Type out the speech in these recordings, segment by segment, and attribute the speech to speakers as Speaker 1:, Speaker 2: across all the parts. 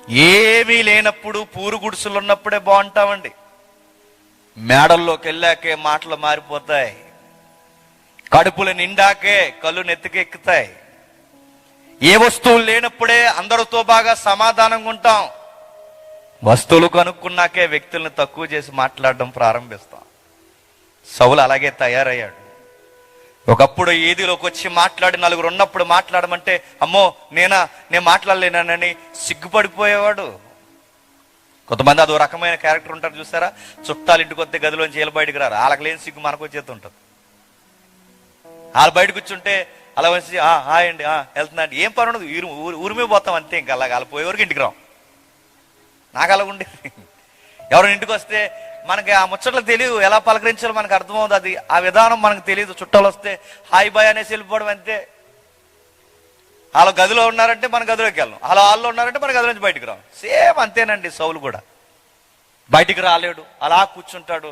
Speaker 1: ఏమీ లేనప్పుడు పూరు గుడిసెలు ఉన్నప్పుడే బాగుంటామండి. మేడల్లోకి వెళ్ళాకే మాటలు మారిపోతాయి. కడుపులు నిండాకే కళ్ళు నెత్తికెక్కుతాయి. ఏ వస్తువులు లేనప్పుడే అందరితో బాగా సమాధానంగా ఉంటాం. వస్తువులు కనుక్కున్నాకే వ్యక్తులను తక్కువ చేసి మాట్లాడడం ప్రారంభిస్తాం. సౌలు అలాగే తయారయ్యాడు. ఒకప్పుడు ఈదిలోకి వచ్చి మాట్లాడి నలుగురు ఉన్నప్పుడు మాట్లాడమంటే అమ్మో నేను మాట్లాడలేనని సిగ్గుపడిపోయేవాడు. కొంతమంది అదో రకమైన క్యారెక్టర్ ఉంటారు చూసారా, చుట్టాలు ఇంటికి వస్తే గదిలోంచి వీళ్ళు బయటకు రారు. వాళ్ళకి లేని సిగ్గు మనకు వచ్చేది ఉంటుంది. వాళ్ళు బయట కూర్చుంటే అలా వచ్చి హాయ్ అండి వెళ్తున్నా అండి, ఏం పని ఉండదు, ఊరిమే పోతాం అంతే. ఇంకా అలా వాళ్ళు పోయేవరకు ఇంటికి రాం. నాకు అలా ఉండేది. ఎవరైనా ఇంటికి వస్తే మనకి ఆ ముచ్చట్లు తెలియదు, ఎలా పలకరించాలో మనకు అర్థమవుతుంది. అది ఆ విధానం మనకు తెలియదు. చుట్టాలు వస్తే హాయ్ బాయ్ అనేసి వెళ్ళిపోవడం అంతే. వాళ్ళ గదిలో ఉన్నారంటే మన గదిలోకి వెళ్ళాం, అలా వాళ్ళు ఉన్నారంటే మన గదిలో నుంచి బయటకు రాం. సేమ్ అంతేనండి. సౌలు కూడా బయటికి రాలేడు, అలా కూర్చుంటాడు.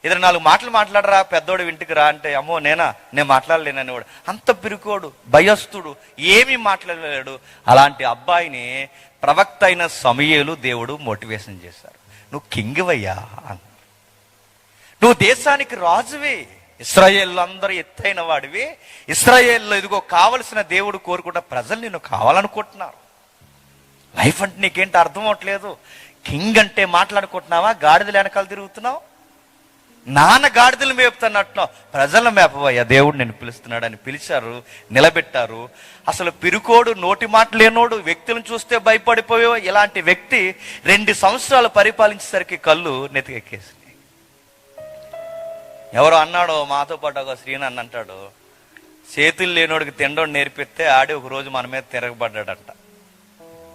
Speaker 1: ఇద్దరు నాలుగు మాటలు మాట్లాడరా పెద్దోడు ఇంటికి రా అంటే అమ్మో నేను మాట్లాడలేనని వాడు. అంత పిరుకోడు, భయస్థుడు, ఏమీ మాట్లాడలేడు. అలాంటి అబ్బాయిని ప్రవక్త అయిన సమూయేలు దేవుడు మోటివేషన్ చేశారు. నువ్వు కింగ్వయ్యా, నువ్వు దేశానికి రాజువి, ఇశ్రాయేలు అందరూ ఎత్తైన వాడివి, ఇశ్రాయేల్లో ఇదిగో కావలసిన దేవుడు కోరుకుంటా ప్రజలు నిన్ను కావాలనుకుంటున్నారు. లైఫ్ అంటే నీకేంటి అర్థం అవట్లేదు. కింగ్ అంటే మాట్లాడుకుంటున్నావా, గాడిదలు వెనకాల తిరుగుతున్నావు, నాన్న గాడిదలు మేపుతున్నట్టు ప్రజలను మేపవయ్యా, దేవుడు నేను పిలుస్తున్నాడు అని పిలిచారు, నిలబెట్టారు. అసలు పిరుకోడు, నోటి మాట లేనోడు, వ్యక్తులను చూస్తే భయపడిపోయో ఇలాంటి వ్యక్తి 2 సంవత్సరాలు పరిపాలించేసరికి కళ్ళు నెతికెక్కేసింది. ఎవరో అన్నాడో మాతో పాటు ఒక శ్రీనన్ను అంటాడు, చేతులు లేనోడికి తినడం నేర్పిస్తే ఆడి ఒక రోజు మన మీద తిరగబడ్డాడంట.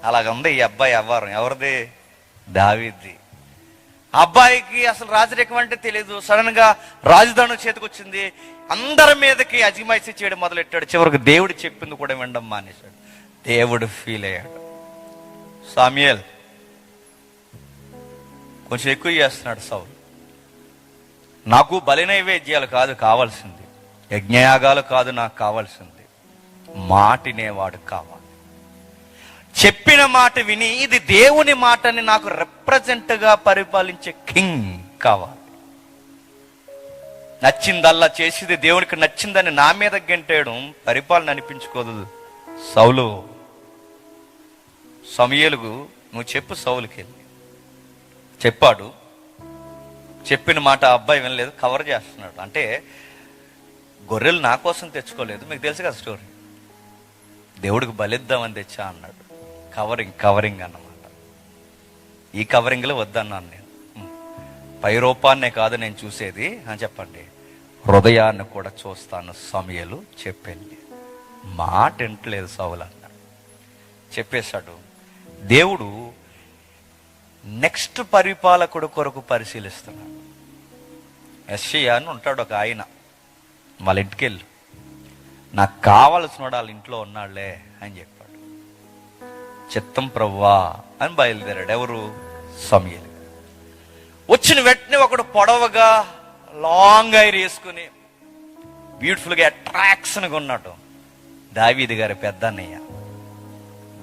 Speaker 1: అలాగుంది ఈ అబ్బాయి అవ్వారం. ఎవరిది? దావీద్ది. అబ్బాయికి అసలు రాజరికం అంటే తెలియదు. సడన్ గా రాజధాని చేతికి వచ్చింది, అందరి మీదకి అజమాయిషీ చేయడం మొదలెట్టాడు. చివరికి దేవుడు చెప్పింది కూడా వినడం మానేశాడు. దేవుడు ఫీల్ అయ్యాడు. సమూయేల్ కొంచెం ఎక్కువ చేస్తున్నాడు సౌలు. నాకు బలి నైవేద్యాలు కాదు కావాల్సింది, యజ్ఞయాగాలు కాదు నాకు కావాల్సింది, మాటినేవాడు కావాలి. చెప్పిన మాట విని ఇది దేవుని మాటని నాకు రిప్రజెంట్ గా పరిపాలించే కింగ్ కావాలి. నచ్చిందల్లా చేసేది దేవునికి నచ్చిందని నా మీద గెంటేయడం పరిపాలన అనిపించుకోదు. సౌలు సమూయేలుకు నువ్వు చెప్పు, సౌలుకి వెళ్ళి చెప్పాడు. చెప్పిన మాట ఆ అబ్బాయి వినలేదు, కవర్ చేస్తున్నాడు. అంటే గొర్రెలు నా కోసం తెచ్చుకోలేదు, మీకు తెలుసు కదా స్టోరీ. దేవుడికి బలిద్దామని తెచ్చా అన్నాడు. కవరింగ్ అన్నమాట. ఈ కవరింగ్లో వద్దన్నాను నేను. పై రూపాన్నే కాదు నేను చూసేది అని చెప్పండి, హృదయాన్ని కూడా చూస్తాను సమూయేలు చెప్పింది. మాట వింటలేదు సౌలు అన్నాడు. చెప్పేశాడు. దేవుడు నెక్స్ట్ పరిపాలకుడు కొరకు పరిశీలిస్తున్నాడు. యెషయా అని ఉంటాడు ఒక ఆయన, వాళ్ళ ఇంటికి వెళ్ళు, నాకు కావలసిన వాళ్ళ ఇంట్లో ఉన్నాడులే అని చెప్పాడు. చిత్తం ప్రభువా అని బయలుదేరాడు. ఎవరు? సమూయేలు. వచ్చిన వెంటనే ఒకడు పొడవగా లాంగ్ హెయిర్ వేసుకుని బ్యూటిఫుల్గా అట్రాక్షన్గా ఉన్నాడు, దావీదు గారి పెద్ద అన్నయ్య.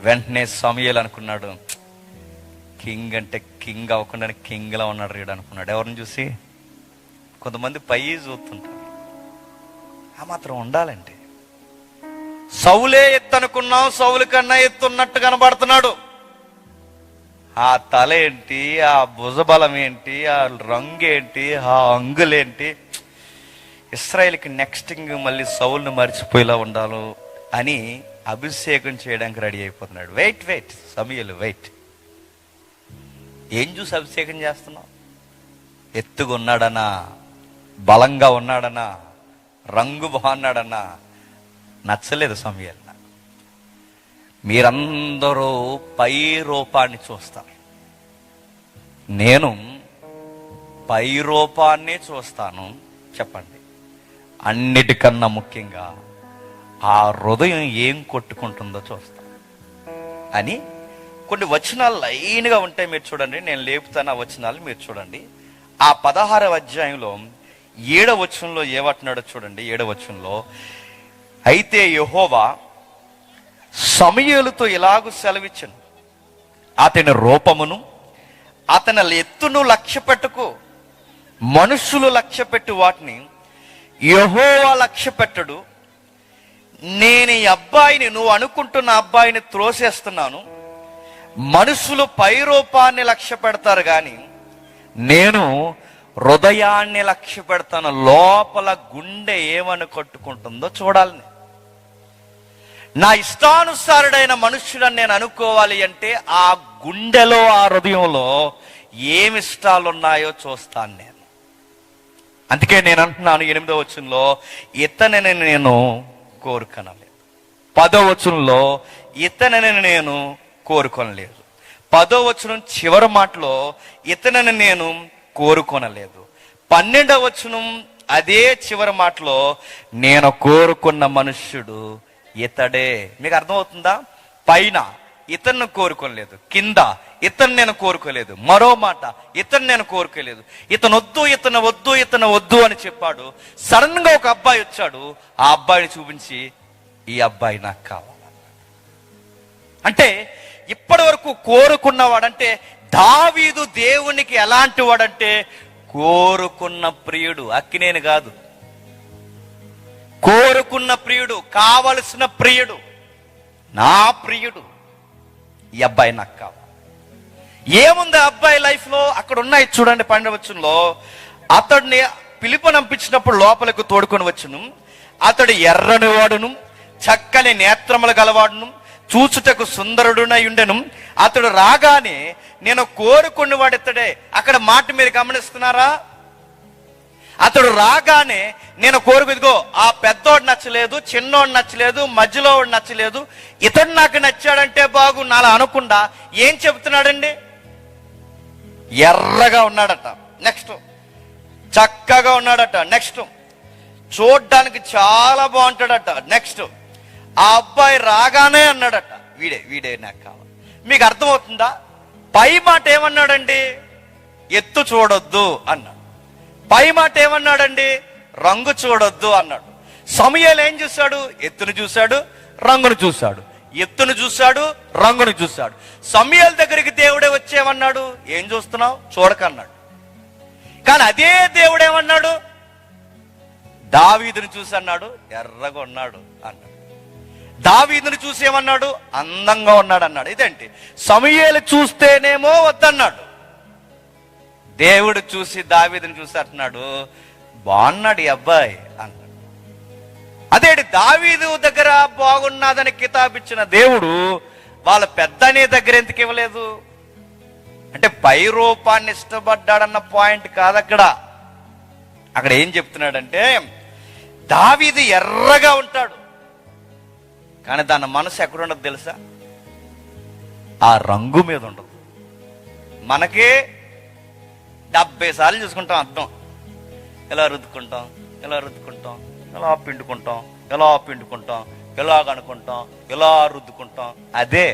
Speaker 1: వెంటనే సమూయేలు అనుకున్నాడు, కింగ్ అంటే కింగ్ అవ్వకుండా కింగ్లా ఉన్నాడు రీడు అనుకున్నాడు. ఎవరిని చూసి? కొంతమంది పై చూస్తుంటారు, ఆ మాత్రం ఉండాలంటే. సౌలే ఎత్తు అనుకున్నాం, సౌలు కన్నా ఎత్తున్నట్టు కనబడుతున్నాడు. ఆ తల ఏంటి, ఆ భుజబలం ఏంటి, ఆ రంగు ఏంటి, ఆ అంగులేంటి, ఇశ్రాయేల్కి నెక్స్ట్ మళ్ళీ సౌలును మర్చిపోయేలా ఉండాలి అని అభిషేకం చేయడానికి రెడీ అయిపోతున్నాడు. వెయిట్ సమూయేలు వెయిట్. ఏం చూసి అభిషేకం చేస్తున్నావు? ఎత్తుగా ఉన్నాడనా, బలంగా ఉన్నాడనా, రంగు బాగున్నాడన్నా నచ్చలేదు సమూయేలు. మీరందరూ పై రూపాన్ని చూస్తారు, నేను పై రూపాన్ని చూస్తాను. చెప్పండి, అన్నిటికన్నా ముఖ్యంగా ఆ హృదయం ఏం కొట్టుకుంటుందో చూస్తాను అని కొన్ని వచనాలు లైన్గా ఉంటాయి. మీరు చూడండి, నేను లేపుతాను ఆ వచనాలు మీరు చూడండి. ఆ 16వ అధ్యాయంలో 7వ వచనంలో ఏమంటున్నాడో చూడండి. 7వ వచనంలో, అయితే యెహోవా సమూయేలుతో ఇలాగూ సెలవిచ్చెను, అతని రూపమును అతని ఎత్తును లక్ష్య పెట్టుకో. మనుషులు లక్ష్య పెట్టు వాటిని యెహోవా లక్ష్య పెట్టడు. నేను ఈ అబ్బాయిని, నువ్వు అనుకుంటున్న అబ్బాయిని త్రోసేస్తున్నాను. మనుషులు పై రూపాన్ని లక్ష్య పెడతారు కానీ నేను హృదయాన్ని లక్ష్య పెడతాను. లోపల గుండె ఏమని కొట్టుకుంటుందో చూడాలి. నా ఇష్టానుసారుడైన మనుష్యుడని నేను అనుకోవాలి అంటే ఆ గుండెలో, ఆ హృదయంలో ఏమి ఇష్టాలు ఉన్నాయో చూస్తాను నేను. అందుకే నేను అంటున్నాను 8వ వచనంలో ఇతనిని నేను కోరుకొనలేదు. 10వ వచనంలో ఇతనిని నేను కోరుకొనలేదు. 10వ వచనం చివరి మాటలో ఇతనిని నేను కోరుకొనలేదు. 12వ వచనం అదే చివరి మాటలో నేను కోరుకున్న మనుష్యుడు ఇతడే. మీకు అర్థమవుతుందా? పైన ఇతన్ని కోరుకోలేదు, కింద ఇతను నేను కోరుకోలేదు, మరో మాట ఇతను నేను కోరుకోలేదు, ఇతను వద్దు, ఇతను వద్దు, ఇతను వద్దు అని చెప్పాడు. సడన్ గా ఒక అబ్బాయి వచ్చాడు. ఆ అబ్బాయిని చూపించి ఈ అబ్బాయి నాకు కావాలి అంటే, ఇప్పటి వరకు కోరుకున్నవాడంటే దావీదు దేవునికి ఎలాంటి వాడంటే కోరుకున్న ప్రియుడు. అక్కినేని కాదు, కోరుకున్న ప్రియుడు, కావలసిన ప్రియుడు, నా ప్రియుడు. ఈ అబ్బాయి నాకు కావాలి. ఏముంది అబ్బాయి లైఫ్ లో? అక్కడ ఉన్నాయి చూడండి 12వ వచనంలో. అతడిని పిలుపునంపించినప్పుడు లోపలికి తోడుకొని వచ్చును. అతడు ఎర్రని వాడును, చక్కని నేత్రములు గలవాడును, చూచుటకు సుందరుడునై ఉండెను. అతడు రాగానే నేను కోరుకున్న వాడు ఇతడే. అక్కడ మాట మీరు గమనిస్తున్నారా? అతడు రాగానే నేను ఇదిగో ఆ పెద్దోడు నచ్చలేదు, చిన్నోడు నచ్చలేదు, మధ్యలో వాడు నచ్చలేదు, ఇతడు నాకు నచ్చాడంటే బాగున్నా అలా అనకుండా ఏం చెబుతున్నాడండి? ఎర్రగా ఉన్నాడట, నెక్స్ట్ చక్కగా ఉన్నాడట, నెక్స్ట్ చూడ్డానికి చాలా బాగుంటాడట, నెక్స్ట్ ఆ అబ్బాయి రాగానే అన్నాడట వీడే వీడే నాకు కావాలి. మీకు అర్థమవుతుందా? పై మాట ఏమన్నాడండి? ఎత్తు చూడొద్దు అన్నాడు. పై మాట ఏమన్నాడండి? రంగు చూడొద్దు అన్నాడు. సమూయేలు ఏం చూశాడు? ఎత్తును చూశాడు, రంగును చూశాడు. ఎత్తును చూశాడు, రంగును చూశాడు. సమూయేలు దగ్గరికి దేవుడే వచ్చేమన్నాడు? ఏం చూస్తున్నావు? చూడకన్నాడు. కానీ అదే దేవుడేమన్నాడు? దావీదుని చూసి అన్నాడు ఎర్రగా ఉన్నాడు అన్నాడు. దావీదుని చూసేమన్నాడు? అందంగా ఉన్నాడు అన్నాడు. ఇదేంటి? సమూయేలు చూస్తేనేమో వద్దన్నాడు, దేవుడు చూసి దావీదుని చూసి అంటున్నాడు బాగున్నాడు ఈ అబ్బాయి అన్నాడు. అదేంటి? దావీదు దగ్గర బాగున్నదని కితాబిచ్చిన దేవుడు వాళ్ళ పెద్దనే దగ్గర ఎందుకు ఇవ్వలేదు? అంటే పై రూపాన్ని ఇష్టపడ్డాడన్న పాయింట్ కాదు అక్కడ. అక్కడ ఏం చెప్తున్నాడంటే దావీదు ఎర్రగా ఉంటాడు, కానీ దాని మనసు ఎక్కడ ఉండదు తెలుసా? ఆ రంగు మీద ఉండదు. మనకి 70 సార్లు చూసుకుంటాం అర్థం. ఎలా రుద్దుకుంటాం, ఎలా రుద్దుకుంటాం, ఎలా పిండుకుంటాం, ఎలా పిండుకుంటాం, ఎలా కనుక్కుంటాం, ఎలా రుద్దుకుంటాం. అదే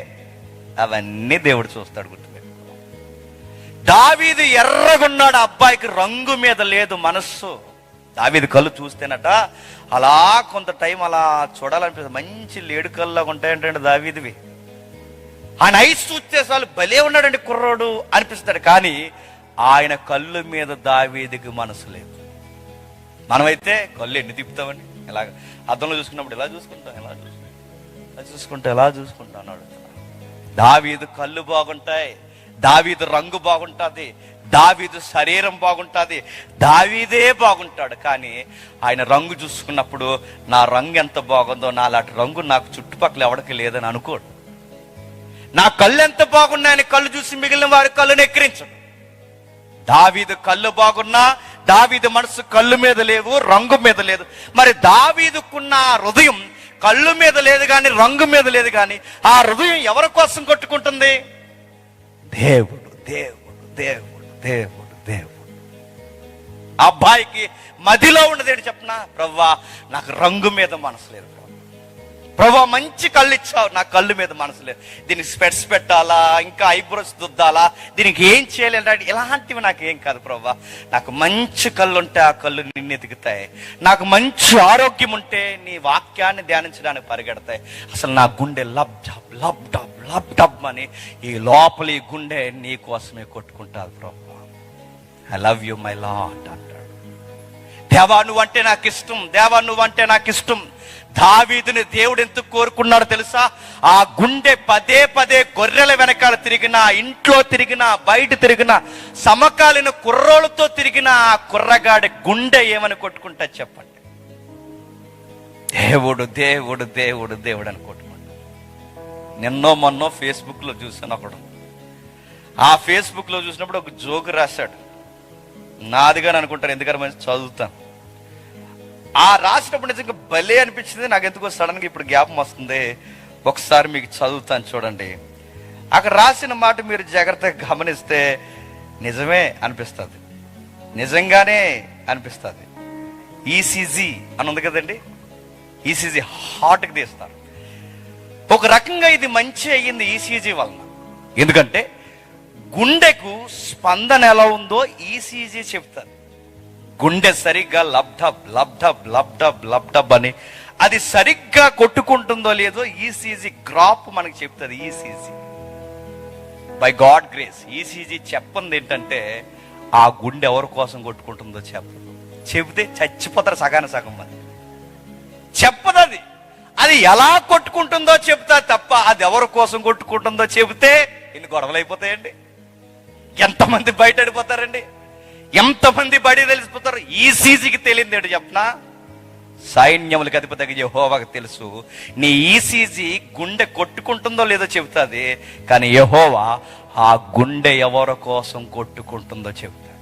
Speaker 1: అవన్నీ దేవుడు చూస్తాడు. గుర్తుపెట్టుకో. దావీదు ఎర్రగున్నాడు, అబ్బాయికి రంగు మీద లేదు మనస్సు. దావీదు కళ్ళు చూస్తేనట అలా కొంత టైం అలా చూడాలనిపిస్తుంది. మంచి లేడు కళ్ళలాగా ఉంటాయంటే దావీదువి. ఆయన ఐస్ చూస్తే చాలు భలే ఉన్నాడండి కుర్రోడు అనిపిస్తాడు. కానీ ఆయన కళ్ళు మీద దావీదుకి మనసు లేదు. మనమైతే కళ్ళు ఎన్ని తిప్పుతామండి? ఇలాగ అద్దంలో చూసుకున్నప్పుడు ఎలా చూసుకుంటాం, ఎలా చూసుకుంటా ఎలా చూసుకుంటా అని అడుగుతున్నా. దావీదు కళ్ళు బాగుంటాయి, దావీదు రంగు బాగుంటుంది, దావీదు శరీరం బాగుంటుంది, దావీదే బాగుంటాడు. కానీ ఆయన రంగు చూసుకున్నప్పుడు నా రంగు ఎంత బాగుందో నాలాంటి రంగు నాకు చుట్టుపక్కల ఎవరికి లేదని అనుకోడు. నా కళ్ళు ఎంత బాగున్నాయని కళ్ళు చూసి మిగిలిన వారి కళ్ళుని ఎక్కిరించడు. దావీదు కళ్ళు బాగున్నా దావీదు మనసు కళ్ళు మీద లేవు, రంగు మీద లేదు. మరి దావీదుకున్న హృదయం కళ్ళు మీద లేదు కానీ రంగు మీద లేదు. కానీ ఆ హృదయం ఎవరి కోసం కొట్టుకుంటుంది? దేవుడు దేవుడు దేవుడు దేవుడు దేవుడు. అబ్బాయికి మదిలో ఉన్నది ఏంటి చెప్పనా? ప్రవ్వా నాకు రంగు మీద మనసు లేదు, ప్రభా మంచి కళ్ళు ఇచ్చావు, నా కళ్ళు మీద మనసు లేదు, దీనికి స్పెట్స్ పెట్టాలా, ఇంకా ఐబ్రోస్ దుద్దాలా, దీనికి ఏం చేయలేదు, ఇలాంటివి నాకేం కాదు ప్రభా. నాకు మంచి కళ్ళు ఉంటే ఆ కళ్ళు నిన్ను ఎదుగుతాయి, నాకు మంచి ఆరోగ్యం ఉంటే నీ వాక్యాన్ని ధ్యానించడానికి పరిగెడతాయి. అసలు నా గుండె lub dub lub dub lub dub అని ఈ లోపలి గుండె నీ కోసమే కొట్టుకుంటారు. ప్రభు, I love you my lord అంటాడు. దేవా నువ్వంటే నాకు ఇష్టం, దేవా నువ్వంటే నాకు ఇష్టం. దావీదుని దేవుడు ఎందుకు కోరుకున్నాడో తెలుసా? ఆ గుండె పదే పదే గొర్రెల వెనకాల తిరిగినా, ఇంట్లో తిరిగినా, బయట తిరిగినా, సమకాలీన కుర్రోళ్ళతో తిరిగినా ఆ కుర్రగాడి గుండె ఏమని కొట్టుకుంటా చెప్పండి? దేవుడు దేవుడు దేవుడు దేవుడు అని కొట్టుకుంటా. నిన్నో మొన్నో ఫేస్బుక్లో చూసాను ఒకడు. ఆ ఫేస్బుక్లో చూసినప్పుడు ఒక జోకు రాశాడు. నాదిగాని అనుకుంటాను, ఎందుకంటే మంచి చదువుతాను. ఆ రాసినప్పుడు నిజంగా భలే అనిపించింది. నాకు ఎందుకో సడన్గా ఇప్పుడు జ్ఞాపకం వస్తుంది. ఒకసారి మీకు చదువుతాను చూడండి. అక్కడ రాసిన మాట మీరు జాగ్రత్తగా గమనిస్తే నిజమే అనిపిస్తుంది, నిజంగానే అనిపిస్తుంది. ఈసీజీ అని ఉంది కదండి, ఈసీజీ హార్ట్కి తీస్తారు. ఒక రకంగా ఇది మంచి అయ్యింది ఈసీజీ వలన. ఎందుకంటే గుండెకు స్పందన ఎలా ఉందో ఈసీజీ చెప్తారు. గుండె సరిగ్గా లబ్డబ్ లబ్డబ్ లబ్డబ్ లబ్డబ్ అని అది సరిగ్గా కొట్టుకుంటుందో లేదో ఈసీజీ గ్రాఫ్ మనకు చెప్తుంది. ECG by God grace ECG చెప్పింది ఏంటంటే ఆ గుండె ఎవరి కోసం కొట్టుకుంటుందో చెప్పదు. చెబితే చచ్చిపోతారు సగాన సగం మంది. చెప్పదు అది, అది ఎలా కొట్టుకుంటుందో చెప్తా తప్ప అది ఎవరి కోసం కొట్టుకుంటుందో చెబితే ఇన్ని గొడవలు అయిపోతాయండి. ఎంతమంది బయట అడిపోతారండి, ఎంతమంది బయట తెలిసిపోతారు. ఈసీజీకి తెలియదు ఏంటి చెప్పనా? సైన్యములకు అధిపతి యెహోవాకు తెలుసు. నీ ఈసీజీ గుండె కొట్టుకుంటుందో లేదో చెబుతుంది, కానీ యెహోవా ఆ గుండె ఎవరి కోసం కొట్టుకుంటుందో చెబుతాడు.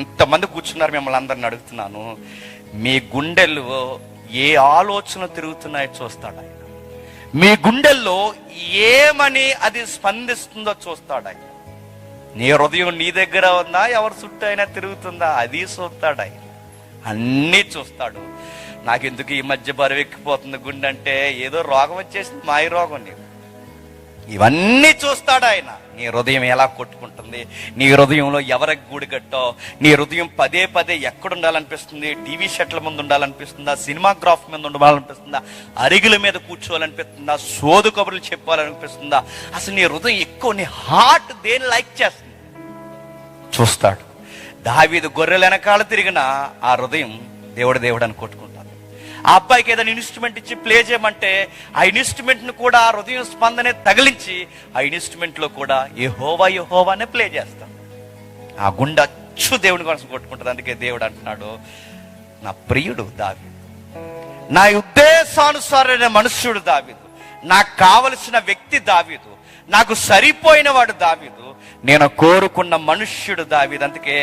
Speaker 1: ఎంతమంది కూర్చున్నారు, మిమ్మల్ని అందరిని అడుగుతున్నాను. మీ గుండెల్లో ఏ ఆలోచన తిరుగుతున్నాయో చూస్తాడు ఆయన. మీ గుండెల్లో ఏమని అది స్పందిస్తుందో చూస్తాడు ఆయన. నీ హృదయం నీ దగ్గర ఉందా, ఎవరి చుట్టూ అయినా తిరుగుతుందా, అది చూస్తాడు ఆయన. అన్నీ చూస్తాడు. నాకెందుకు ఈ మధ్య బరువు ఎక్కిపోతుంది గుండె అంటే, ఏదో రోగం వచ్చేసింది, మాయ రోగం. నీకు ఇవన్నీ చూస్తాడు ఆయన. నీ హృదయం ఎలా కొట్టుకుంటుంది, నీ హృదయంలో ఎవరికి గూడి కట్టో, నీ హృదయం పదే పదే ఎక్కడ ఉండాలనిపిస్తుంది? టీవీ సెట్ల ముందు ఉండాలనిపిస్తుందా, సినిమాగ్రాఫ్ మీద ఉండాలనిపిస్తుందా, అరిగుల మీద కూర్చోవాలనిపిస్తుందా, సోదు కబుర్లు చెప్పాలనిపిస్తుందా? అసలు నీ హృదయం ఎక్కువ, నీ హార్ట్ దేని లైక్ చేస్తుంది చూస్తాడు. దావీదు గొర్రెల వెనకాల తిరిగిన ఆ హృదయం దేవుడు దేవుడు అని కొట్టుకుంటాడు. ఆ అబ్బాయికి ఏదైనా ఇన్స్ట్రుమెంట్ ఇచ్చి ప్లే చేయమంటే ఆ ఇన్స్ట్రుమెంట్ ను కూడా ఆ హృదయం స్పందనే తగిలించి ఆ ఇన్స్ట్రుమెంట్ లో కూడా యెహోవా యెహోవానే ప్లే చేస్తాం. ఆ గుండె అచ్చు దేవుని కోసం కొట్టుకుంటుంది. అందుకే దేవుడు అంటున్నాడు, నా ప్రియుడు దావీదు, నా ఉద్దేశానుసారైన మనుష్యుడు దావీదు, నాకు కావలసిన వ్యక్తి దావీదు, నాకు సరిపోయిన వాడు దావీదు, నేను కోరుకున్న మనుష్యుడు దావీదు. అందుకే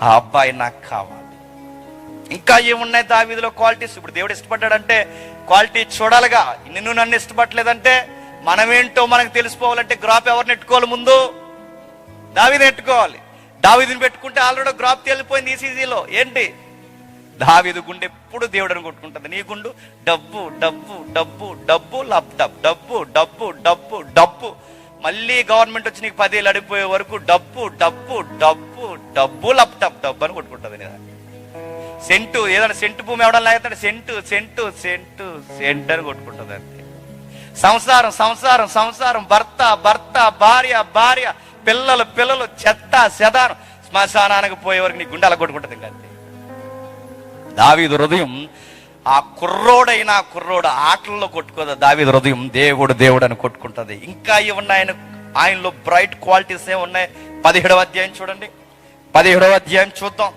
Speaker 1: ఆ అబ్బాయి నాకు కావాలి. ఇంకా ఏమున్నాయి దావీదులో క్వాలిటీస్? ఇప్పుడు దేవుడు ఇష్టపడ్డాడంటే క్వాలిటీ చూడాలిగా. నిన్ను నన్ను ఇష్టపడలేదంటే మనమేంటో మనకు తెలిసిపోవాలంటే గ్రాఫ్ ఎవరిని ఎట్టుకోవాలి? ముందు దావీదుని ఎట్టుకోవాలి. దావీదుని పెట్టుకుంటే ఆల్రెడీ గ్రాఫ్ తేలిపోయింది ఈసీజీలో. ఏంటి? దావీదు గుండె ఎప్పుడు దేవుడని కొట్టుకుంటుంది. నీ గుండు డబ్బు డబ్బు డబ్బు డబ్బు లబ్ డబ్ డబ్బు డబ్బు డబ్బు డబ్బు. మళ్ళీ గవర్నమెంట్ వచ్చి నీకు 10 ఏళ్ళు అడిగిపోయే వరకు డబ్బు డబ్బు డబ్బు డబ్బు లబ్ డబ్ డబ్బు అని కొట్టుకుంటుంది. సెంటు ఏదైనా సెంటు భూమి ఎవడన్నా లాగుతాడు, సెంటు సెంటు సెంటు సెంటు అని కొట్టుకుంటుంది. అంతే. సంసారం సంసారం సంసారం, భర్త భర్త, భార్య భార్య, పిల్లలు పిల్లలు, చెత్త చెదారం, శ్మశానానికి పోయే వరకు నీ గుండె అలా కొట్టుకుంటుంది. ఇంకా అంతే. దావీదు హృదయం ఆ కుర్రోడైనా కుర్రోడు ఆటల్లో కొట్టుకోదా. దావీదు హృదయం దేవుడు దేవుడు అని కొట్టుకుంటుంది. ఇంకా ఏమన్నా ఆయనలో బ్రైట్ క్వాలిటీస్ ఏమున్నాయి? 17వ అధ్యాయం చూడండి. 17వ అధ్యాయం చూద్దాం.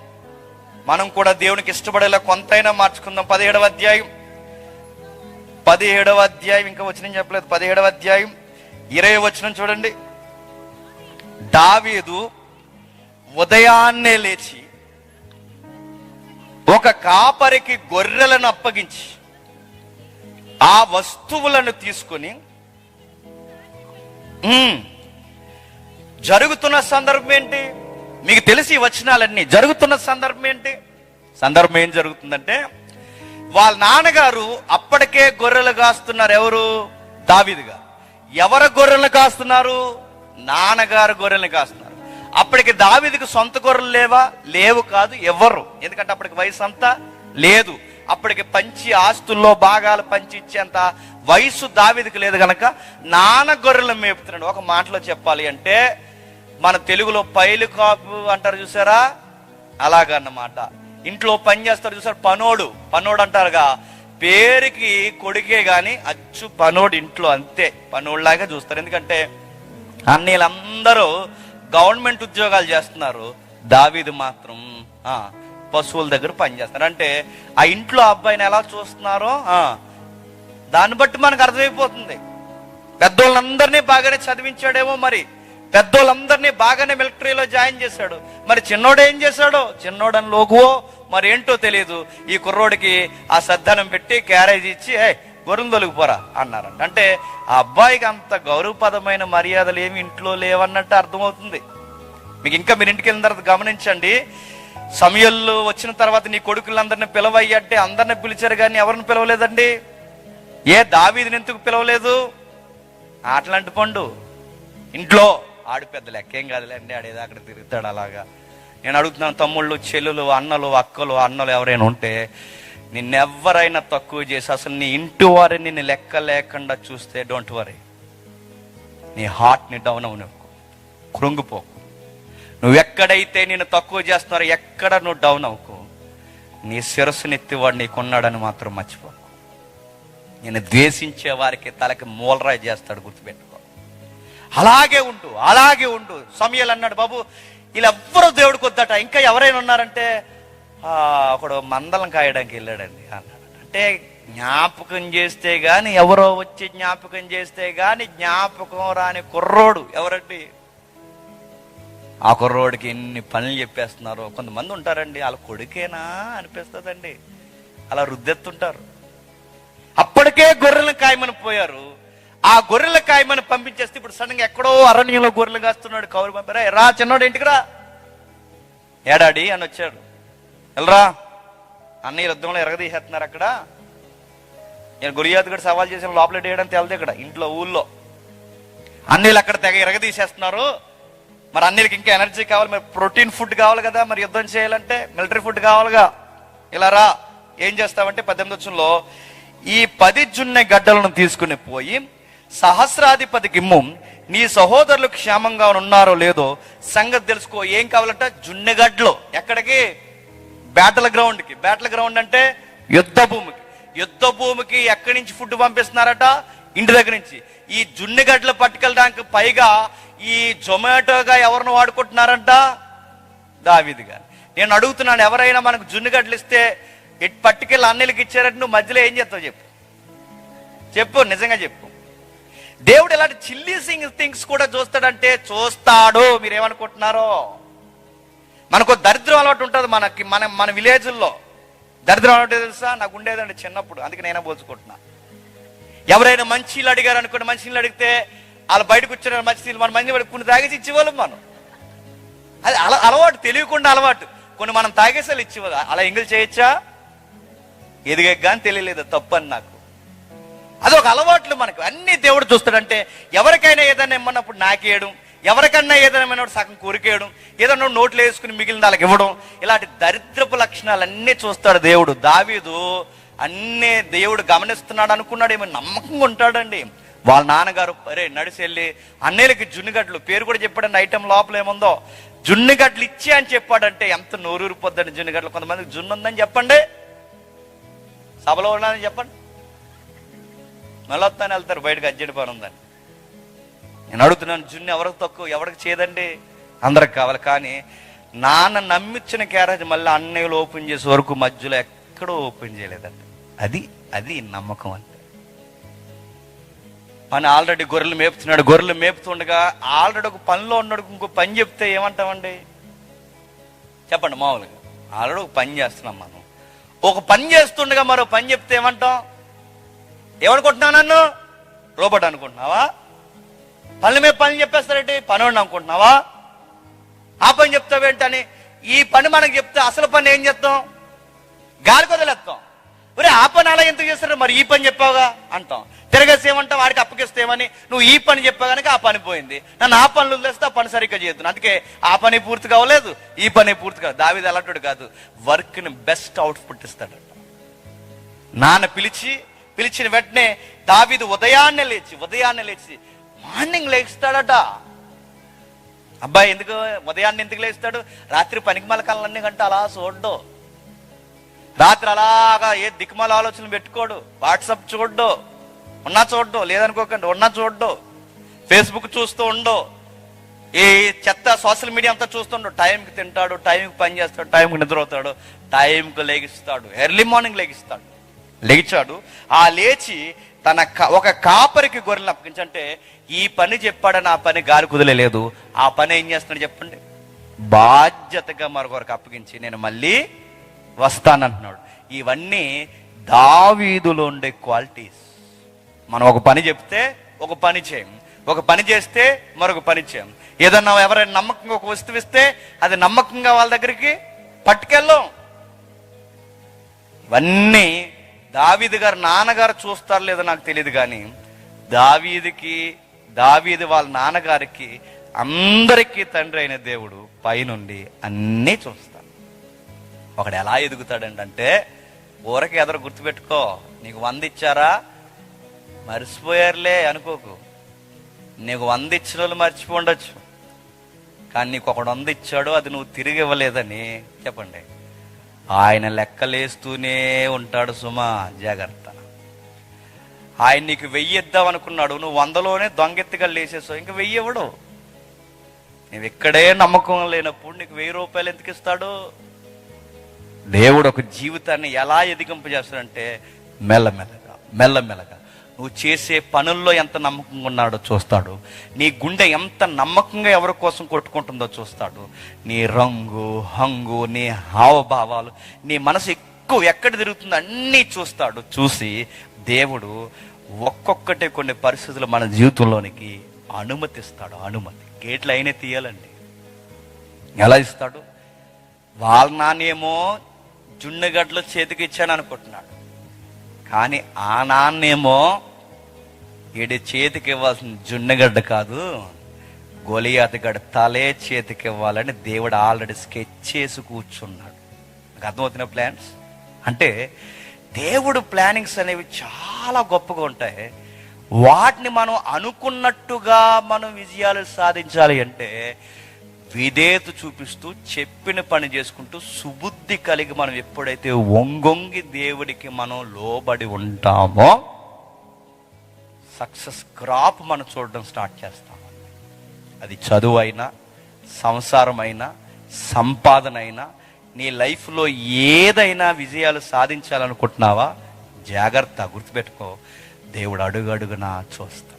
Speaker 1: మనం కూడా దేవునికి ఇష్టపడేలా కొంతైనా మార్చుకుందాం. 17వ అధ్యాయం ఇంకా వచనం చెప్పలేదు. 17వ అధ్యాయం 20వ వచనం చూడండి. దావీదు ఉదయాన్నే లేచి ఒక కాపరికి గొర్రెలను అప్పగించి ఆ వస్తువులను తీసుకొని జరుగుతున్న సందర్భం ఏంటి మీకు తెలిసి వచనాలన్నీ. జరుగుతున్న సందర్భం ఏంటి? సందర్భం ఏం జరుగుతుందంటే, వాళ్ళ నాన్నగారు అప్పటికే గొర్రెలు కాస్తున్నారు. ఎవరు? దావీదు గారు. ఎవరు గొర్రెలు కాస్తున్నారు? నాన్నగారు గొర్రెలు కాస్తున్నారు. అప్పటికి దావీదుకి సొంత గొర్రెలు లేవా? లేవు కాదు. ఎవరు? ఎందుకంటే అప్పటికి వయసు అంతా లేదు. అప్పటికి పంచి ఆస్తుల్లో భాగాలు పంచి ఇచ్చేంత వయసు దావీదుకి లేదు గనక నాన్న గొర్రెలను మేపుతున్నాడు. ఒక మాటలో చెప్పాలి అంటే మన తెలుగులో పైలు కాపు అంటారు చూసారా, అలాగన్నమాట. ఇంట్లో పని చేస్తారు చూసారు, పనోడు అంటారుగా, పేరుకి కొడుకే గాని అచ్చు పనోడు ఇంట్లో, అంతే పనోడులాగా చూస్తారు. ఎందుకంటే అన్నీళ్ళందరూ గవర్నమెంట్ ఉద్యోగాలు చేస్తున్నారు, దావీదు మాత్రం పశువుల దగ్గర పనిచేస్తున్నారు. అంటే ఆ ఇంట్లో అబ్బాయిని ఎలా చూస్తున్నారో దాన్ని బట్టి మనకు అర్థమైపోతుంది. పెద్దోళ్ళందరినీ బాగానే చదివించాడేమో, మరి పెద్దోళ్ళందరినీ బాగానే మిలిటరీలో జాయిన్ చేశాడు. మరి చిన్నోడు ఏం చేశాడో, చిన్నోడని లోకువో మరి ఏంటో తెలియదు. ఈ కుర్రోడికి ఆ సద్దనం పెట్టి క్యారేజ్ ఇచ్చి గొర్రెలు తొలగిపోరా అన్నారంట. అంటే ఆ అబ్బాయికి అంత గౌరవపదమైన మర్యాదలు ఏమి ఇంట్లో లేవన్నట్టు అర్థమవుతుంది. మీకు ఇంకా మీరు ఇంటికి వెళ్ళిన తర్వాత గమనించండి, సమయంలో వచ్చిన తర్వాత నీ కొడుకులందరినీ పిలవయ్యంటే అందరిని పిలిచారు కానీ ఎవరిని పిలవలేదండి. దావీదుని ఎందుకు పిలవలేదు? అట్లాంటి పండు ఇంట్లో ఆడు పెద్ద లెక్కేం కాదులేండి, ఆడేదో అక్కడ తిరుగుతాడు అలాగా. నేను అడుగుతున్నాను, తమ్ముళ్ళు చెల్లులు అన్నలు అక్కలు అన్నలు ఎవరైనా ఉంటే నిన్నెవరైనా తక్కువ చేసి అసలు నీ ఇంటి వారిని నిన్ను లెక్క లేకుండా చూస్తే డోంట్ వరీ, నీ హార్ట్ని డౌన్ అవనుకో, కృంగిపోకు. నువ్వెక్కడైతే నేను తక్కువ చేస్తున్నారో ఎక్కడ నువ్వు డౌన్ అవ్వకు. నీ శిరస్సునెత్తివాడు నీకున్నాడని మాత్రం మర్చిపోకు. నేను ద్వేషించే వారికి తలకి మూలరాయి చేస్తాడు, గుర్తుపెట్టుకో. అలాగే ఉండు. సమయలు అన్నాడు, బాబు వీళ్ళెవ్వరూ దేవుడికి వద్దట, ఇంకా ఎవరైనా ఉన్నారంటే ఒకడు మందలం కాయడానికి వెళ్ళాడండి అన్నాడు. అంటే జ్ఞాపకం చేస్తే గాని, ఎవరో వచ్చి జ్ఞాపకం చేస్తే గాని జ్ఞాపకం రాని కుర్రోడు ఎవరండి? ఆ కుర్రోడికి ఎన్ని పనులు చెప్పేస్తున్నారో. కొంతమంది ఉంటారండి, వాళ్ళ కొడుకేనా అనిపిస్తుందండి, అలా రుద్దెత్తుంటారు. అప్పటికే గొర్రెలను కాయమని పోయారు, ఆ గొర్రెల కాయమని పంపించేస్తే ఇప్పుడు సడన్గా ఎక్కడో అరణ్యంలో గొర్రెలు కాస్తున్నాడు, కౌరు పంపారా, రా చిన్నోడు ఇంటికి రా, ఏడాడి అని వచ్చాడు. వెళ్ళరా అన్నయ్య యుద్ధంలో ఎరగదీసేస్తున్నారు అక్కడ. నేను గురియాత్ కూడా సవాల్ చేసిన లోపల వేయడం తెలదు ఇక్కడ ఇంట్లో ఊళ్ళో. అన్నీళ్ళు అక్కడ తెగ ఎరగదీసేస్తున్నారు. మరి అన్నిటికి ఇంకా ఎనర్జీ కావాలి, మరి ప్రోటీన్ ఫుడ్ కావాలి కదా, మరి యుద్ధం చేయాలంటే మిలిటరీ ఫుడ్ కావాలిగా. ఇలా రా, ఏం చేస్తావంటే 18వ వచనంలో, ఈ 10 జున్నె గడ్డలను తీసుకుని పోయి సహస్రాధిపతి గిమ్ము, నీ సహోదరులు క్షేమంగా ఉన్నారో లేదో సంగతి తెలుసుకో. ఏం కావాలంట? జున్నెగడ్డలు. ఎక్కడికి? బ్యాటిల్ గ్రౌండ్కి. బ్యాటిల్ గ్రౌండ్ అంటే యుద్ధ భూమికి. యుద్ధ భూమికి ఎక్కడి నుంచి ఫుడ్ పంపిస్తున్నారట? ఇంటి దగ్గర నుంచి. ఈ జున్నెగడ్డలు పట్టుకెళ్ళడానికి పైగా ఈ జొమాటోగా ఎవరిని వాడుకుంటున్నారంట? దావీదు గారు. నేను అడుగుతున్నాను, ఎవరైనా మనకు జున్నెగడ్డలు ఇస్తే పట్టుకెళ్ళి అన్నెలకి ఇచ్చారంటే నువ్వు మధ్యలో ఏం చేస్తావు చెప్పు, నిజంగా చెప్పు. దేవుడు ఇలాంటి చిల్లీ థింగ్స్ కూడా చూస్తాడంటే చూస్తాడు. మీరేమనుకుంటున్నారో? మనకు దరిద్రం అలవాటు ఉంటుంది మనకి, మన విలేజ్ల్లో దరిద్రం అలవాటు తెలుసా? నాకు ఉండేదండి చిన్నప్పుడు, అందుకే నేనే పోల్చుకుంటున్నా. ఎవరైనా మంచినీళ్ళు అడిగారు అనుకోండి, మంచినీళ్ళు అడిగితే వాళ్ళు బయటకు వచ్చిన మంచినీళ్ళు మన మంచి కొన్ని తాగేసి ఇచ్చేవాళ్ళం మనం. అది అలవాటు, తెలియకుండా అలవాటు. కొన్ని మనం తాగేసాలు ఇచ్చేవాళ్ళు. అలా ఎంగిల్ చేయొచ్చా? ఎదిగాని తెలియలేదు, తప్పని నాకు. అదొక అలవాట్లు మనకు. అన్ని దేవుడు చూస్తాడంటే ఎవరికైనా ఏదైనా ఇమ్మన్నప్పుడు నాకేయడం, ఎవరికన్నా ఏదైనా సగం కోరికేయడం, ఏదన్నా నోట్లు వేసుకుని మిగిలిన వాళ్ళకి ఇవ్వడం, ఇలాంటి దరిద్రపు లక్షణాలన్నీ చూస్తాడు దేవుడు. దావీదు అన్నీ దేవుడు గమనిస్తున్నాడు అనుకున్నాడు, ఏమో నమ్మకంగా ఉంటాడండి. వాళ్ళ నాన్నగారు నడిచి వెళ్ళి అన్నయ్యలకి జున్నుగడ్డలు, పేరు కూడా చెప్పాడండి, ఐటెం లోపల ఏముందో, జున్నుగడ్డలు ఇచ్చి అని చెప్పాడంటే ఎంత నోరూరిపోద్దండి జున్నుగడ్డలు. కొంతమందికి జున్ను ఉందని చెప్పండి, సభలో ఉన్నానని చెప్పండి, మళ్ళీ వస్తాను వెళ్తారు బయటకు, అర్జెంట్ పని ఉందని. నేను అడుగుతున్నాను, జున్ను ఎవరికి తక్కువ, ఎవరికి చేయదండి, అందరికి కావాలి. కానీ నాన్న నమ్మించిన క్యారేజ్ మళ్ళీ అన్నయ్యలు ఓపెన్ చేసే వరకు మధ్యలో ఎక్కడో ఓపెన్ చేయలేదండి. అది నమ్మకం అంటే. మన ఆల్రెడీ గొర్రెలు మేపుతున్నాడు, గొర్రెలు మేపుతుండగా ఆల్రెడీ ఒక పనిలో ఉన్నాడు, ఇంకో పని చెప్తే ఏమంటామండి చెప్పండి? మామూలుగా ఆల్రెడీ ఒక పని చేస్తున్నాం మనం, ఒక పని చేస్తుండగా మరో పని చెప్తే ఏమంటాం? ఏమనుకుంటున్నావు? నన్ను రోబోట్ అనుకుంటున్నావా? పనుల మీద పని చెప్పేస్తారంటే పని అనుకుంటున్నావా? ఆ పని చెప్తావేంటని ఈ పని మనకు చెప్తే అసలు పని ఏం చేస్తాం? గాలికి వదిలేస్తాం. ఒరే ఆ పని అలా ఎందుకు చేస్తారు, మరి ఈ పని చెప్పావుగా అంటాం. తిరగేసి ఏమంటావు? వాడికి అప్పగిస్తేమని నువ్వు ఈ పని చెప్పావు కనుక ఆ పని పోయింది, నన్ను ఆ పనులు వదిలేస్తే ఆ పని సరిగ్గా చేస్తున్నాను, అందుకే ఆ పని పూర్తి కావలేదు, ఈ పని పూర్తి కాదు. దావీదు అలాంటి కాదు, వర్క్ని బెస్ట్ అవుట్పుట్ ఇస్తాడట. నాన్న పిలిచిన వెంటనే దావీదు ఉదయాన్నే లేచి మార్నింగ్ లేస్తాడట. అబ్బాయి ఎందుకు ఉదయాన్నే ఎందుకు లేస్తాడు? రాత్రి పనికిమాల కళ్ళన్నీ గంట అలా చూడ్డు, రాత్రి అలాగా ఏ దిక్కుమాల ఆలోచనలు పెట్టుకోడు, వాట్సాప్ చూడ్డు, ఉన్నా చూడ్డు, లేదనుకోకండి ఉన్నా చూడ్డు, ఫేస్బుక్ చూస్తూ ఉండో, ఈ చెత్త సోషల్ మీడియా అంతా చూస్తుండో. టైంకి తింటాడు, టైంకి పని చేస్తాడు, టైంకి నిద్రపోతాడు, టైంకి లెగిస్తాడు, ఎర్లీ మార్నింగ్ లెగిచాడు. ఆ లేచి తన ఒక కాపరికి గొర్రెలను అప్పగించంటే, ఈ పని చెప్పాడని ఆ పని గాలి కుదరలేదు. ఆ పని ఏం చేస్తున్నాడు చెప్పండి? బాధ్యతగా మరొకరికి అప్పగించి నేను మళ్ళీ వస్తానంటున్నాడు. ఇవన్నీ దావీదులో ఉండే క్వాలిటీస్. మనం ఒక పని చెప్తే ఒక పని చేయం, ఒక పని చేస్తే మరొక పని చేయం. ఏదన్నా ఎవరైనా నమ్మకంగా ఒక వస్తువు ఇస్తే అది నమ్మకంగా వాళ్ళ దగ్గరికి పట్టుకెళ్ళాం. ఇవన్నీ దావీదు గారు నాన్నగారు చూస్తారు లేదో నాకు తెలియదు, కానీ దావీదు వాళ్ళ నాన్నగారికి అందరికీ తండ్రి అయిన దేవుడు పైనుండి అన్నీ చూస్తాడు. ఒకడు ఎలా ఎదుగుతాడంటే, ఊరకి ఎదరు గుర్తుపెట్టుకో, నీకు 100 ఇచ్చారా మర్చిపోయారులే అనుకోకు. నీకు 100 ఇచ్చిన వాళ్ళు మర్చిపో ఉండొచ్చు, కానీ నీకు ఒకడు 100 ఇచ్చాడు, అది నువ్వు తిరిగి ఇవ్వలేదని చెప్పండి, ఆయన లెక్కలేస్తూనే ఉంటాడు. సుమా జాగ్రత్త. ఆయన నీకు 1000 ఇద్దాం అనుకున్నాడు, నువ్వు 100లోనే దొంగెత్తిగా లేసేసావు, ఇంకా 1000 ఇవ్వడు. నువ్వు ఇక్కడే నమ్మకం లేనప్పుడు నీకు 1000 రూపాయలు ఎందుకు ఇస్తాడు? దేవుడు ఒక జీవితాన్ని ఎలా ఎదిగింపజేస్తాడంటే మెల్లమెల్లగా నువ్వు చేసే పనుల్లో ఎంత నమ్మకంగా ఉన్నాడో చూస్తాడు. నీ గుండె ఎంత నమ్మకంగా ఎవరి కోసం కొట్టుకుంటుందో చూస్తాడు. నీ రంగు హంగు, నీ హావభావాలు, నీ మనసు ఎక్కువ ఎక్కడ తిరుగుతుందో అన్నీ చూస్తాడు. చూసి దేవుడు ఒక్కొక్కటి కొన్ని పరిస్థితులు మన జీవితంలోనికి అనుమతిస్తాడు. గేట్లు అయినా తీయాలండి. ఎలా ఇస్తాడు? వాళ్ళ నాన్నేమో జున్నగడ్డలో చేతికి ఇచ్చాను అనుకుంటున్నాడు, కానీ ఆ నాన్నేమో ఈడి చేతికి ఇవ్వాల్సిన జున్నగడ్డ కాదు, గొలియాతు గడ్డ తలే చేతికి ఇవ్వాలని దేవుడు ఆల్రెడీ స్కెచ్ చేసి కూర్చున్నాడు. నాకు అర్థమవుతున్న ప్లాన్స్ అంటే, దేవుడు ప్లానింగ్స్ అనేవి చాలా గొప్పగా ఉంటాయి. వాటిని మనం అనుకున్నట్టుగా మనం విజయాలు సాధించాలి అంటే విధేయత చూపిస్తూ చెప్పిన పని చేసుకుంటూ సుబుద్ధి కలిగి మనం ఎప్పుడైతే వంగొంగి దేవుడికి మనం లోబడి ఉంటామో సక్సెస్ క్రాప్ మనం చూడడం స్టార్ట్ చేస్తాం. అది చదువు అయినా, సంసారం అయినా, సంపాదన అయినా, నీ లైఫ్లో ఏదైనా విజయాలు సాధించాలనుకుంటున్నావా, జాగ్రత్త, గుర్తుపెట్టుకో, దేవుడు అడుగడుగునా చూస్తాడు.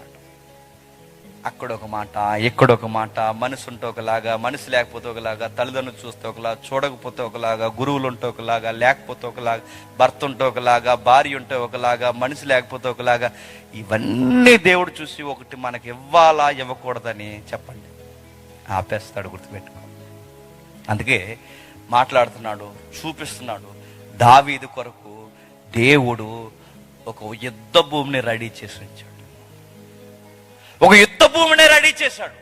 Speaker 1: అక్కడొక మాట, ఇక్కడొక మాట, మనసు ఉంటే ఒకలాగా, మనసు లేకపోతే ఒకలాగా, తల్లిదండ్రులు చూస్తే ఒకలాగా, చూడకపోతే ఒకలాగా, గురువులు ఉంటే ఒకలాగా, లేకపోతే ఒకలాగా, భర్త ఉంటే ఒకలాగా, భార్య ఉంటే ఒకలాగా, మనసు లేకపోతే ఒకలాగా. ఇవన్నీ దేవుడు చూసి ఒకటి మనకి ఇవ్వాలా ఇవ్వకూడదని చెప్పండి ఆపేస్తాడు. గుర్తుపెట్టుకో. అందుకే మాట్లాడుతున్నాడు, చూపిస్తున్నాడు. దావీదు కొరకు దేవుడు ఒక యుద్ధ భూమిని రెడీ చేసి ఉంచాడు. ఒక యుద్ధ భూమిని రెడీ చేశాడు.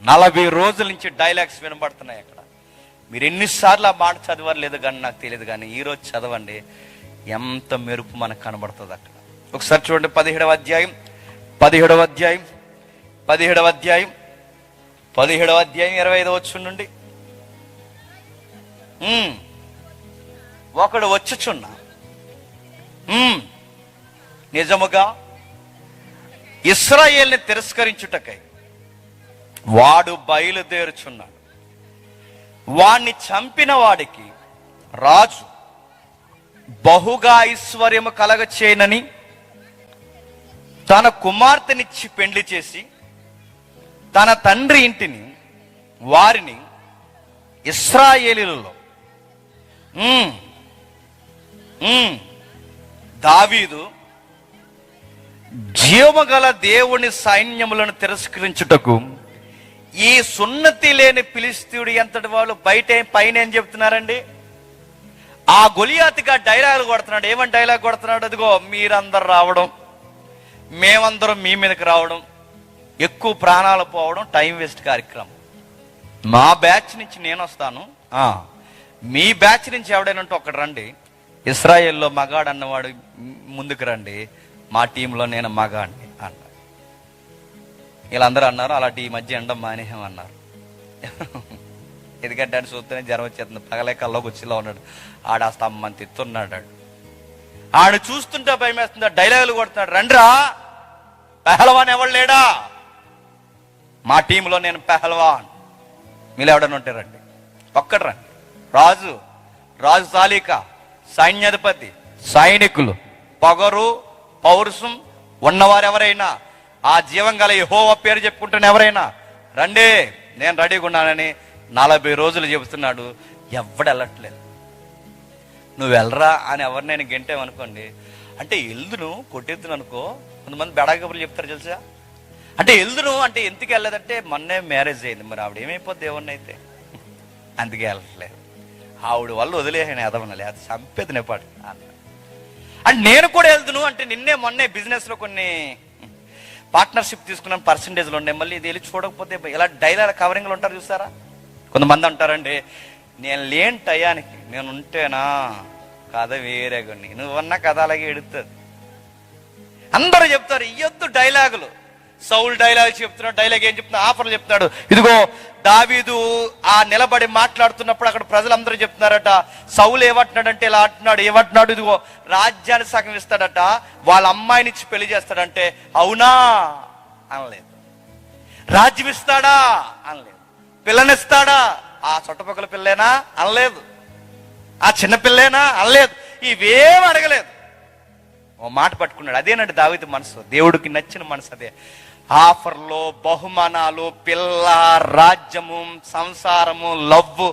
Speaker 1: 40 రోజుల నుంచి డైలాగ్స్ వినబడుతున్నాయి అక్కడ. మీరు ఎన్నిసార్లు ఆ మాట చదివారు లేదు కానీ నాకు తెలియదు, కానీ ఈరోజు చదవండి, ఎంత మెరుపు మనకు కనబడుతుంది అక్కడ. ఒకసారి చూడండి, 17వ అధ్యాయం 25వ వచనం నుండి. ఒకడు వచ్చుచున్నా నిజముగా ఇశ్రాయేలుని తిరస్కరించుటకై వాడు బయలుదేరుచున్నాడు. వాణ్ణి చంపిన వాడికి రాజు బహుగా ఐశ్వర్యము కలగచేయనని తన కుమార్తెనిచ్చి పెండ్లి చేసి తన తండ్రి ఇంటిని వారిని ఇశ్రాయేలీయులలో దావీదు జీవగల దేవుని సైన్యములను తిరస్కరించుటకు ఈ సున్నతి లేని ఫిలిష్తీయుడు ఎంతటి వాళ్ళు పైన ఏం చెప్తున్నారండి? ఆ గొలియాతుగా డైలాగులు కొడుతున్నాడు. ఏమని డైలాగ్ కొడుతున్నాడు? అదిగో మీరందరూ రావడం, మేమందరం మీ మీదకి రావడం, ఎక్కువ ప్రాణాలు పోవడం, టైం వేస్ట్ కార్యక్రమం. మా బ్యాచ్ నుంచి నేను వస్తాను, మీ బ్యాచ్ నుంచి ఎవడైనా ఒకటి రండి, ఇస్రాయేల్లో మగాడు అన్నవాడు ముందుకు రండి, మా టీంలో నేను మగాడిని అన్నారు. వీళ్ళందరూ అన్నారు అలాంటి ఈ మధ్య ఎండం మానేహమన్నారు. ఎందుకంటే ఆయన చూస్తేనే జ్వరం వచ్చేస్తుంది, పగలే కల్లోకి వచ్చేలా ఉన్నాడు. ఆడ ఆ స్తంభం తిత్తున్నాడు. ఆడు చూస్తుంటే భయం వేస్తుంది, డైలాగులు కొడుతున్నాడు, రండ్రా పెహల్వాన్ ఎవడు లేడా, మా టీంలో నేను పెహల్వాన్, మీరు ఎవడన్నా ఉంటే రండి, ఒక్కడు రండి. రాజు తాలిక, సైన్యాధిపతి, సైనికులు, పొగరు పౌరుషం ఉన్నవారు ఎవరైనా, ఆ జీవం గల యెహోవా పేరు చెప్పుకుంటున్న ఎవరైనా రండి, నేను రెడీగా ఉన్నానని 40 రోజులు చెబుతున్నాడు. ఎవడు వెళ్ళట్లేదు. నువ్వు వెళ్ళరా అని ఎవరు నేను గెంటేమనుకోండి, అంటే ఎల్దును కొట్టేద్దును అనుకో. కొంతమంది బెడాకబులు చెప్తారు తెలుసా, అంటే ఎల్దును అంటే ఎందుకు వెళ్ళలేదంటే మొన్నే మ్యారేజ్ అయింది, మరి ఆవిడ ఏమైపోద్ది దేవుణ్ణి అయితే, అందుకే వెళ్ళట్లేదు. ఆవిడ వల్ల వదిలేసాను ఎదవనలే, అది చంపేది నేపాడు అంటే నేను కూడా వెళ్దును అంటే మొన్నే బిజినెస్ లో కొన్ని పార్ట్నర్షిప్ తీసుకున్నాను, పర్సంటేజ్లు ఉన్నాయి, మళ్ళీ ఇది వెళ్ళి చూడకపోతే ఇలా డైలాగ్ కవరింగ్లు ఉంటారు చూసారా. కొంతమంది అంటారండి, నేను లేని టయానికి నేను ఉంటేనా కథ వేరే కొన్ని, నువ్వన్న కథ అలాగే ఎడుతుంది. అందరూ చెప్తారు ఇయ్యొద్దు డైలాగులు. సౌల్ డైలాగ్ చెప్తున్నాడు, డైలాగ్ ఏం చెప్తున్నా, ఆఫర్లు చెప్తున్నాడు. ఇదిగో దావీదు ఆ నిలబడి మాట్లాడుతున్నప్పుడు అక్కడ ప్రజలందరూ చెప్తున్నారట, సౌలు ఏమంటున్నాడంటే ఇలా అంటున్నాడు, ఏమంటున్నాడు, ఇదిగో రాజ్యాన్ని సగం ఇస్తాడట, వాళ్ళ అమ్మాయిని ఇచ్చి పెళ్లి చేస్తాడంటే అవునా అనలేదు. రాజ్యం ఇస్తాడా అనలేదు. పిల్లనిస్తాడా, ఆ చుట్టపక్కల పిల్లేనా అనలేదు. ఆ చిన్న పిల్లేనా అనలేదు. ఇవేం అడగలేదు. ఓ మాట పట్టుకున్నాడు. అదేనండి దావీదు మనసు, దేవుడికి నచ్చిన మనసు అదే. ఆఫర్లో బహుమానాలు, పిల్ల, రాజ్యము, సంసారము, లవ్వు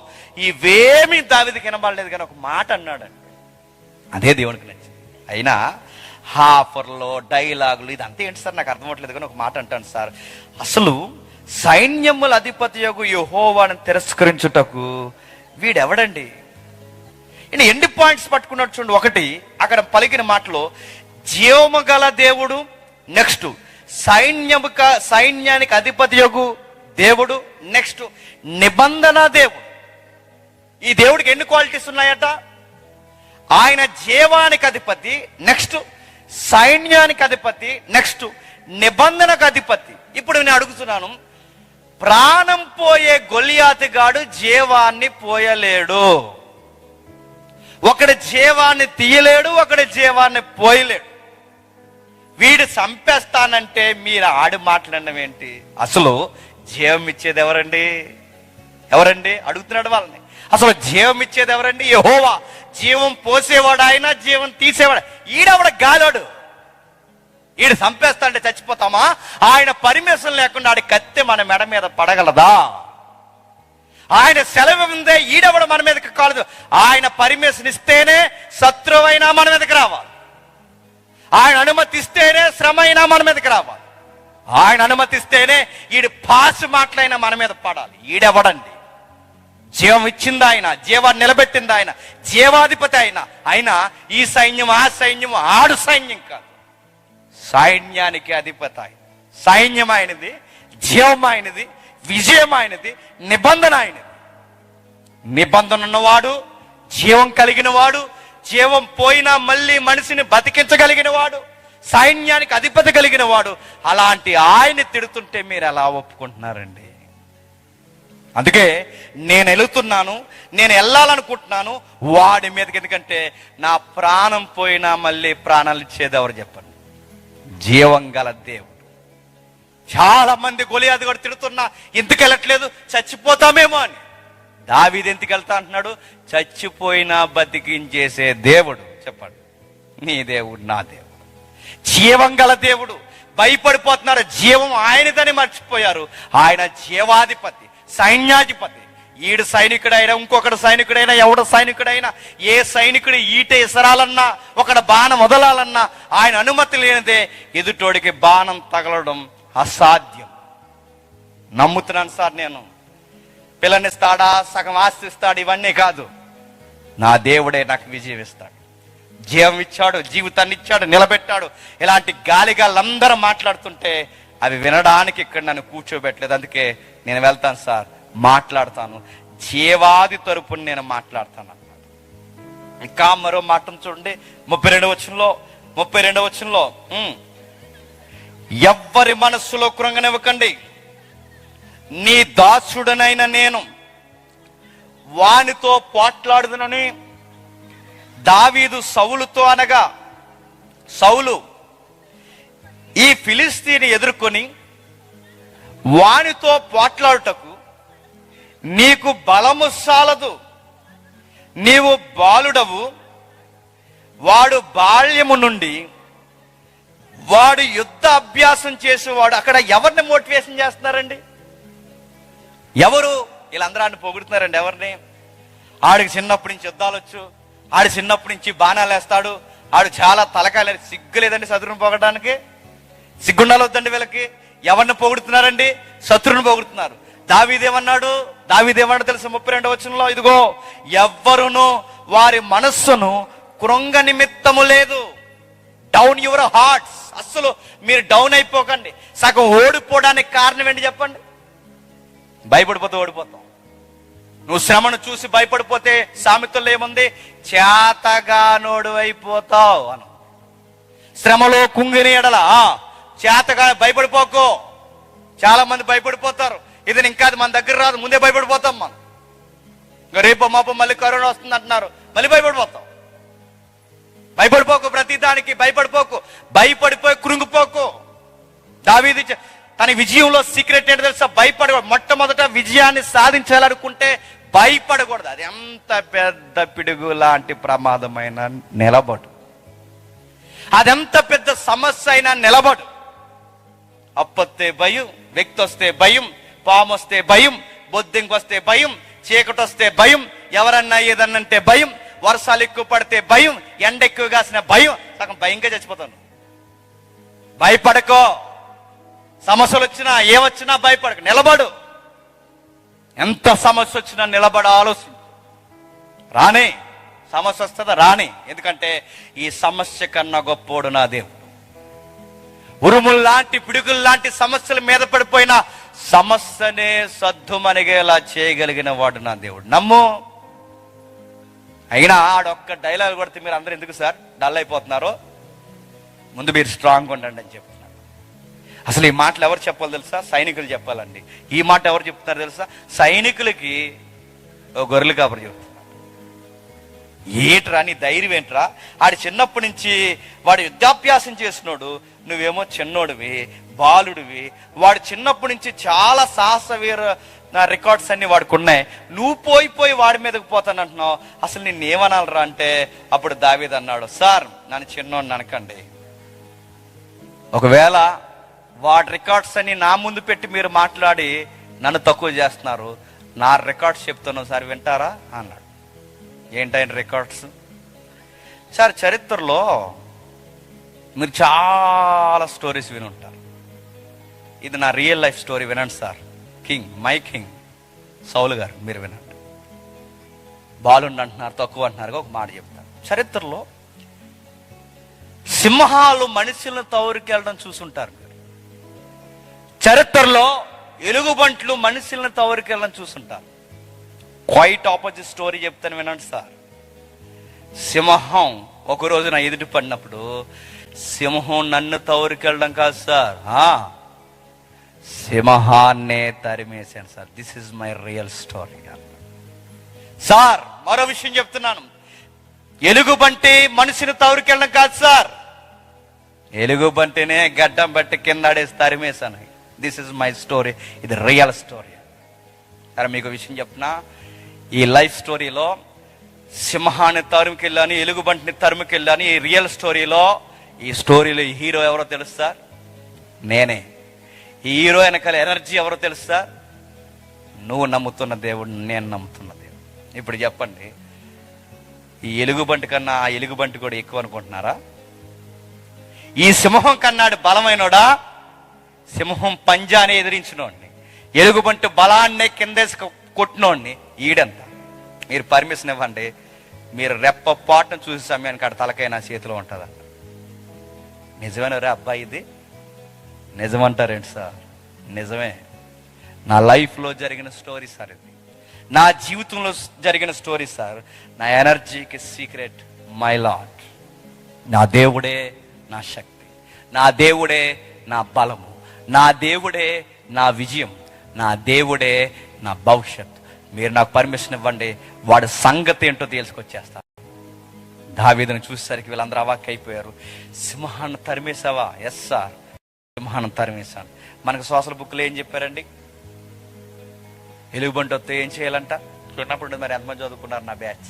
Speaker 1: ఇవేమీ దావీదుకి వినబడలేదు, కానీ ఒక మాట అన్నాడండి, అదే దేవునికి నచ్చింది. అయినా ఆఫర్లో డైలాగులు ఇదంతా ఏంటి సార్ నాకు అర్థమవట్లేదు, కానీ ఒక మాట అంటాను సార్, అసలు సైన్యముల అధిపతియగు యెహోవాను తిరస్కరించుటకు వీడెవడండి? ఈయన ఎన్ని పాయింట్స్ పట్టుకున్నాడు చూడండి. ఒకటి, అక్కడ పలికిన మాటలో జీవము గల దేవుడు, నెక్స్ట్ సైన్యానికి అధిపతియగు దేవుడు, నెక్స్ట్ నిబంధన దేవుడు. ఈ దేవుడికి ఎన్ని క్వాలిటీస్ ఉన్నాయట? ఆయన జీవానికి అధిపతి, నెక్స్ట్ సైన్యానికి అధిపతి, నెక్స్ట్ నిబంధనకు అధిపతి. ఇప్పుడు నేను అడుగుతున్నాను, ప్రాణం పోయే గొలియాతు గాడు జీవాన్ని పోయలేడు, ఒకడి జీవాన్ని తీయలేడు, ఒకడి జీవాన్ని పోయలేడు. వీడు చంపేస్తానంటే మీరు ఆడి మాట్లాడడం ఏంటి? అసలు జీవం ఇచ్చేది ఎవరండి అడుగుతున్నాడు వాళ్ళని. అసలు జీవం ఇచ్చేది ఎవరండి? యెహోవా. జీవం పోసేవాడు ఆయన, జీవం తీసేవాడు ఈడవడ గాలోడు. ఈడు చంపేస్తా అంటే చచ్చిపోతామా? ఆయన పర్మిషన్ లేకుండా ఆడి కత్తి మన మెడ మీద పడగలదా? ఆయన సెలవు ఉందే, ఈడవడ మన మీదకి కాదు. ఆయన పర్మిషన్ ఇస్తేనే శత్రువైనా మన మీదకి రావాలి. ఆయన అనుమతిస్తేనే శ్రమ అయినా మన మీదకి రావాలి. ఆయన అనుమతిస్తేనే ఈడు పాసు మాటలైనా మన మీద పడాలి. ఈడెవడండి? జీవం ఇచ్చింది ఆయన, జీవాన్ని నిలబెట్టింది ఆయన, జీవాధిపతి అయినా ఈ సైన్యం ఆ సైన్యం ఆడు సైన్యం కాదు, సైన్యానికి అధిపతి ఆయన. సైన్యం ఆయనది, జీవం ఆయనది, విజయం ఆయనది, నిబంధన ఆయనది. నిబంధన ఉన్నవాడు, జీవం కలిగిన వాడు, జీవం పోయినా మళ్ళీ మనిషిని బతికించగలిగిన వాడు, సైన్యానికి అధిపతి కలిగిన వాడు. అలాంటి ఆయన్ని తిడుతుంటే మీరు ఎలా ఒప్పుకుంటున్నారండి? అందుకే నేను వెళుతున్నాను, నేను వెళ్ళాలనుకుంటున్నాను వాడి మీదకి. ఎందుకంటే నా ప్రాణం పోయినా మళ్ళీ ప్రాణాలు ఇచ్చేది ఎవరు చెప్పండి? జీవం గల దేవుడు. చాలా మంది గొలియాతు కూడా తిడుతున్నా ఎందుకు వెళ్ళట్లేదు, చచ్చిపోతామేమో అని. దావీదు ఎందుకు వెళ్తా అంటున్నాడు? చచ్చిపోయినా బతికించేసే దేవుడు. చెప్పండి, నీ దేవుడు నా దేవుడు, జీవం గల దేవుడు. భయపడిపోతున్నారు, జీవం ఆయనదని మర్చిపోయారు. ఆయన జీవాధిపతి, సైన్యాధిపతి. ఈడు సైనికుడైనా, ఇంకొకడు సైనికుడైనా, ఎవడ సైనికుడైనా, ఏ సైనికుడు ఈట ఇసరాలన్నా, ఒకడు బాణం వదలాలన్నా ఆయన అనుమతి లేనిదే ఎదుటోడికి బాణం తగలడం అసాధ్యం. నమ్ముతున్నాను సార్ నేను. పిల్లనిస్తాడా, సగం ఆస్తి ఇస్తాడు, ఇవన్నీ కాదు. నా దేవుడే నాకు విజయం ఇస్తాడు. జీవం ఇచ్చాడు, జీవితాన్ని ఇచ్చాడు, నిలబెట్టాడు. ఇలాంటి గాలిగాళ్ళందరూ మాట్లాడుతుంటే అవి వినడానికి ఇక్కడ నన్ను కూర్చోబెట్టలేదు. అందుకే నేను వెళ్తాను సార్, మాట్లాడతాను, జీవాది తరపున నేను మాట్లాడతాను. ఇంకా మరో మాటను చూడండి, 32 వచనంలో ఎవ్వరి మనస్సులో కృంగనివ్వకండి, నీ దాసుడనైన నేను వానితో పోట్లాడుదునని దావీదు సౌలుతో అనగా, సౌలు ఈ ఫిలిస్తీని ఎదుర్కొని వానితో పోట్లాడుటకు నీకు బలము సాలదు, నీవు బాలుడవు, వాడు బాల్యము నుండి వాడు యుద్ధ అభ్యాసం చేసేవాడు. అక్కడ ఎవరిని మోటివేషన్ చేస్తున్నారండి? ఎవరు? వీళ్ళందరూ ఆయన పొగుడుతున్నారండి. ఎవరిని? ఆడికి చిన్నప్పటి నుంచి యుద్ధాలు వచ్చు, ఆడి చిన్నప్పటి నుంచి బాణాలు వేస్తాడు, ఆడు చాలా తలకాయలు. సిగ్గు లేదండి శత్రువుని పొగడానికి? సిగ్గుండాలి వద్దండి వీళ్ళకి. ఎవరిని పొగుడుతున్నారండి? శత్రువుని పొగుడుతున్నారు. దావీదేమన్నాడు తెలుసు 32 వచనంలో, ఇదిగో ఎవ్వరును వారి మనస్సును కృంగ నిమిత్తము లేదు. Down your hearts. అస్సలు మీరు డౌన్ అయిపోకండి. సగం ఓడిపోవడానికి కారణం ఏంటి చెప్పండి? భయపడిపోతే ఓడిపోతాం. నువ్వు శ్రమను చూసి భయపడిపోతే సామెతల్లో ఏముంది? చేతగానోడు అయిపోతావు అను. శ్రమలో కుంగిని ఎడల చేతగా భయపడిపోకు. చాలా మంది భయపడిపోతారు. ఇది ఇంకా మన దగ్గర రాదు, ముందే భయపడిపోతాం మనం. రేపు మాపో మళ్ళీ కరోనా వస్తుంది అంటున్నారు, మళ్ళీ భయపడిపోతాం. భయపడిపోకు, ప్రతి దానికి భయపడిపోకు, భయపడిపోయి కృంగిపోకు. దావీదు తన విజయంలో సీక్రెట్ ఏంటో తెలుసా? భయపడకూడదు. మొట్టమొదట విజయాన్ని సాధించాలనుకుంటే భయపడకూడదు. అది ఎంత పెద్ద పిడుగు లాంటి ప్రమాదమైన నిలబడు, అదెంత పెద్ద సమస్య అయినా నిలబడు. అప్పొస్తే భయం, వ్యక్తి వస్తే భయం, పాము వస్తే భయం, బొద్దింకి వస్తే భయం, చీకటి వస్తే భయం, ఎవరన్నా ఏదన్నంటే భయం, వర్షాలు ఎక్కువ పడితే భయం, ఎండ ఎక్కువ కాసిన భయం. సగం భయంగా చచ్చిపోతాను. భయపడకో. సమస్యలు వచ్చినా ఏమొచ్చినా భయపడక, నిలబడు. ఎంత సమస్య వచ్చినా నిలబడ. ఆలోచన రాని సమస్య వస్తుందా? రాని. ఎందుకంటే ఈ సమస్య కన్నా గొప్పోడు నా దేవుడు. ఉరుముల్లాంటి పిడుగుల్లాంటి సమస్యల మీద పడిపోయిన సమస్యనే సద్దుమణిగేలా చేయగలిగిన వాడు నా దేవుడు. నమ్ము. అయినా ఆడొక్క డైలాగ్ కొడితే మీరు అందరూ ఎందుకు సార్ డల్ అయిపోతున్నారు? ముందు మీరు స్ట్రాంగ్ ఉండండి అని చెప్తున్నారు. అసలు ఈ మాటలు ఎవరు చెప్పాలి తెలుసా? సైనికులు చెప్పాలండి. ఈ మాట ఎవరు చెప్తున్నారు తెలుసా? సైనికులకి గొర్రెలు కాపరి చెప్తున్నారు. ఏట్రా నీ ధైర్యం ఏంట్రా? ఆడి చిన్నప్పటి నుంచి వాడు యుద్ధాభ్యాసం చేసినోడు, నువ్వేమో చిన్నోడివి, బాలుడివి. వాడు చిన్నప్పటి నుంచి చాలా సాహసవీర రికార్డ్స్ అన్ని వాడికి ఉన్నాయి. నువ్వు పోయి వాడి మీదకి పోతానంటున్నావు. అసలు నిన్నేమనాలరా అంటే అప్పుడు దావీదు అన్నాడు, సార్ నన్ను చిన్నోడిని అనకండి. ఒకవేళ వాడి రికార్డ్స్ అన్ని నా ముందు పెట్టి మీరు మాట్లాడి నన్ను తక్కువ చేస్తున్నారు, నా రికార్డ్స్ చెప్తున్నావు సార్, వింటారా అన్నాడు. ఏంటైన రికార్డ్స్? సార్ చరిత్రలో మీరు చాలా స్టోరీస్ విని ఉంటారు. ఇది నా రియల్ లైఫ్ స్టోరీ, వినండి సార్. మై కింగ్ సౌలు గారు, మీరు వినండి. బాలుండి అంటున్నారు, తక్కువ అంటున్నారు. ఒక మాట చెప్తాను. చరిత్రలో సింహాలు మనుషులను తవరికెళ్ళడం చూసుంటారు మీరు. చరిత్రలో ఎలుగుబంట్లు మనుషులను తవరికెళ్ళడం చూసుంటారు. క్వైట్ ఆపోజిట్ స్టోరీ చెప్తాను, వినండి సార్. సింహం ఒక రోజు నా ఎదుటి పడినప్పుడు, సింహం నన్ను తవరికెళ్ళడం కాదు సార్, సింహాన్నే తరిమేశాను sir. This is my real story sir. మరో విషయం చెప్తున్నాను. ఎలుగుబంటి మనిషిని తవరికెళ్ళడం కాదు సార్, ఎలుగుబంటినే గడ్డం బట్టి కింద ఆడేసి తరిమేశాను. This is my story. ఇది రియల్ స్టోరీ. సరే మీకు విషయం చెప్పిన, ఈ లైఫ్ స్టోరీలో సింహాన్ని తరుముకెళ్ళాను, ఎలుగుబంటిని తరుముకెళ్ళాను. ఈ రియల్ స్టోరీలో, ఈ స్టోరీలో ఈ హీరో ఎవరో తెలుసా? నేనే. ఈ హీరో వెనకాల ఎనర్జీ ఎవరో తెలుసా? నువ్వు నమ్ముతున్న దేవుడు, నేను నమ్ముతున్న దేవుడు. ఇప్పుడు చెప్పండి, ఈ ఎలుగుబంటి కన్నా ఆ ఎలుగుబంటి కూడా ఎక్కువ అనుకుంటున్నారా? ఈ సింహం కన్నాడు బలమైనోడా? సింహం పంజాని ఎదిరించినోడిని, ఎలుగుబంటి బలాన్నే కిందేసి కొట్టినోడిని ఈడంత. మీరు పర్మిషన్ ఇవ్వండి, మీరు రెప్పపాటును చూసే సమయానికి ఆడ తలకాయ నా చేతిలో ఉంటుందా? నిజమేనరే అబ్బాయి, ఇది నిజమంటారేంటి సార్? నిజమే. నా లైఫ్లో జరిగిన స్టోరీ సార్ ఇది. నా జీవితంలో జరిగిన స్టోరీ సార్. నా ఎనర్జీకి సీక్రెట్ మై లార్డ్. నా దేవుడే నా శక్తి, నా దేవుడే నా బలము, నా దేవుడే నా విజయం, నా దేవుడే నా భవిష్యత్తు. మీరు నాకు పర్మిషన్ ఇవ్వండి, వాడి సంగతి ఏంటో తీసుకొచ్చేస్తా. దావీదును చూసేసరికి వీళ్ళందరూ అవాక్ అయిపోయారు. సింహాన్ని తరిమేశావా? ఎస్ సార్, సింహాన్ని తరిమేశాను. మనకు సోషల్ బుక్లో ఏం చెప్పారండి? ఎలుగుబంటి వస్తే ఏం చేయాలంట? చిన్నప్పుడు మరి ఎంతమంది చదువుకున్నారు నా బ్యాచ్?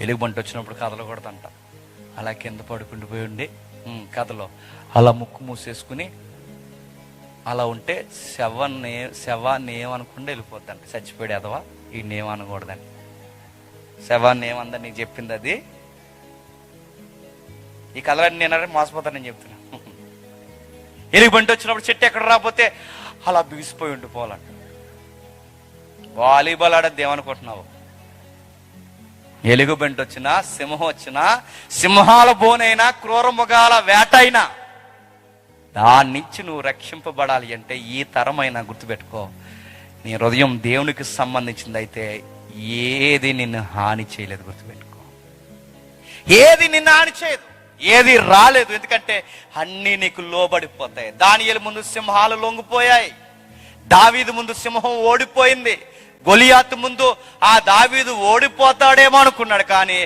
Speaker 1: ఎలుగుబంటి వచ్చినప్పుడు కథలు కొడతంట. అలా కింద పడుకుంటూ ఉండి కథలో అలా ముక్కు మూసేసుకుని అలా ఉంటే శవాన్ని ఏమనుకుండా వెళ్ళిపోద్దంట. చచ్చిపోయాడు ఎదవా, ఈ ఏమనకూడదని. శవాన్ని ఏమందని నీకు చెప్పింది అది. ఈ కథలన్నీ నేనంటే మోసపోతానని చెప్తున్నా. ఎలుగుబంటి వచ్చినప్పుడు చెట్టు ఎక్కడ రాకపోతే అలా బిగిసిపోయి ఉండిపోవాలంట. వాలీబాల్ ఆడద్దు ఏమనుకుంటున్నావు? ఎలుగుబంటి వచ్చినా, సింహం వచ్చినా, సింహాల బోనైనా, క్రూర మృగాల వేట అయినా దాని నుంచి నువ్వు రక్షింపబడాలి అంటే ఈ తరమైనా గుర్తుపెట్టుకో, నీ హృదయం దేవునికి సంబంధించింది అయితే ఏది నిన్ను హాని చేయలేదు. గుర్తుపెట్టుకో, ఏది నిన్ను హాని చేయదు, ఏది రాలేదు. ఎందుకంటే అన్నీ నీకు లోబడిపోతాయి. దానియేలు ముందు సింహాలు లొంగిపోయాయి, దావీదు ముందు సింహం ఓడిపోయింది, గొలియాతు ముందు ఆ దావీదు ఓడిపోతాడేమో అనుకున్నాడు, కానీ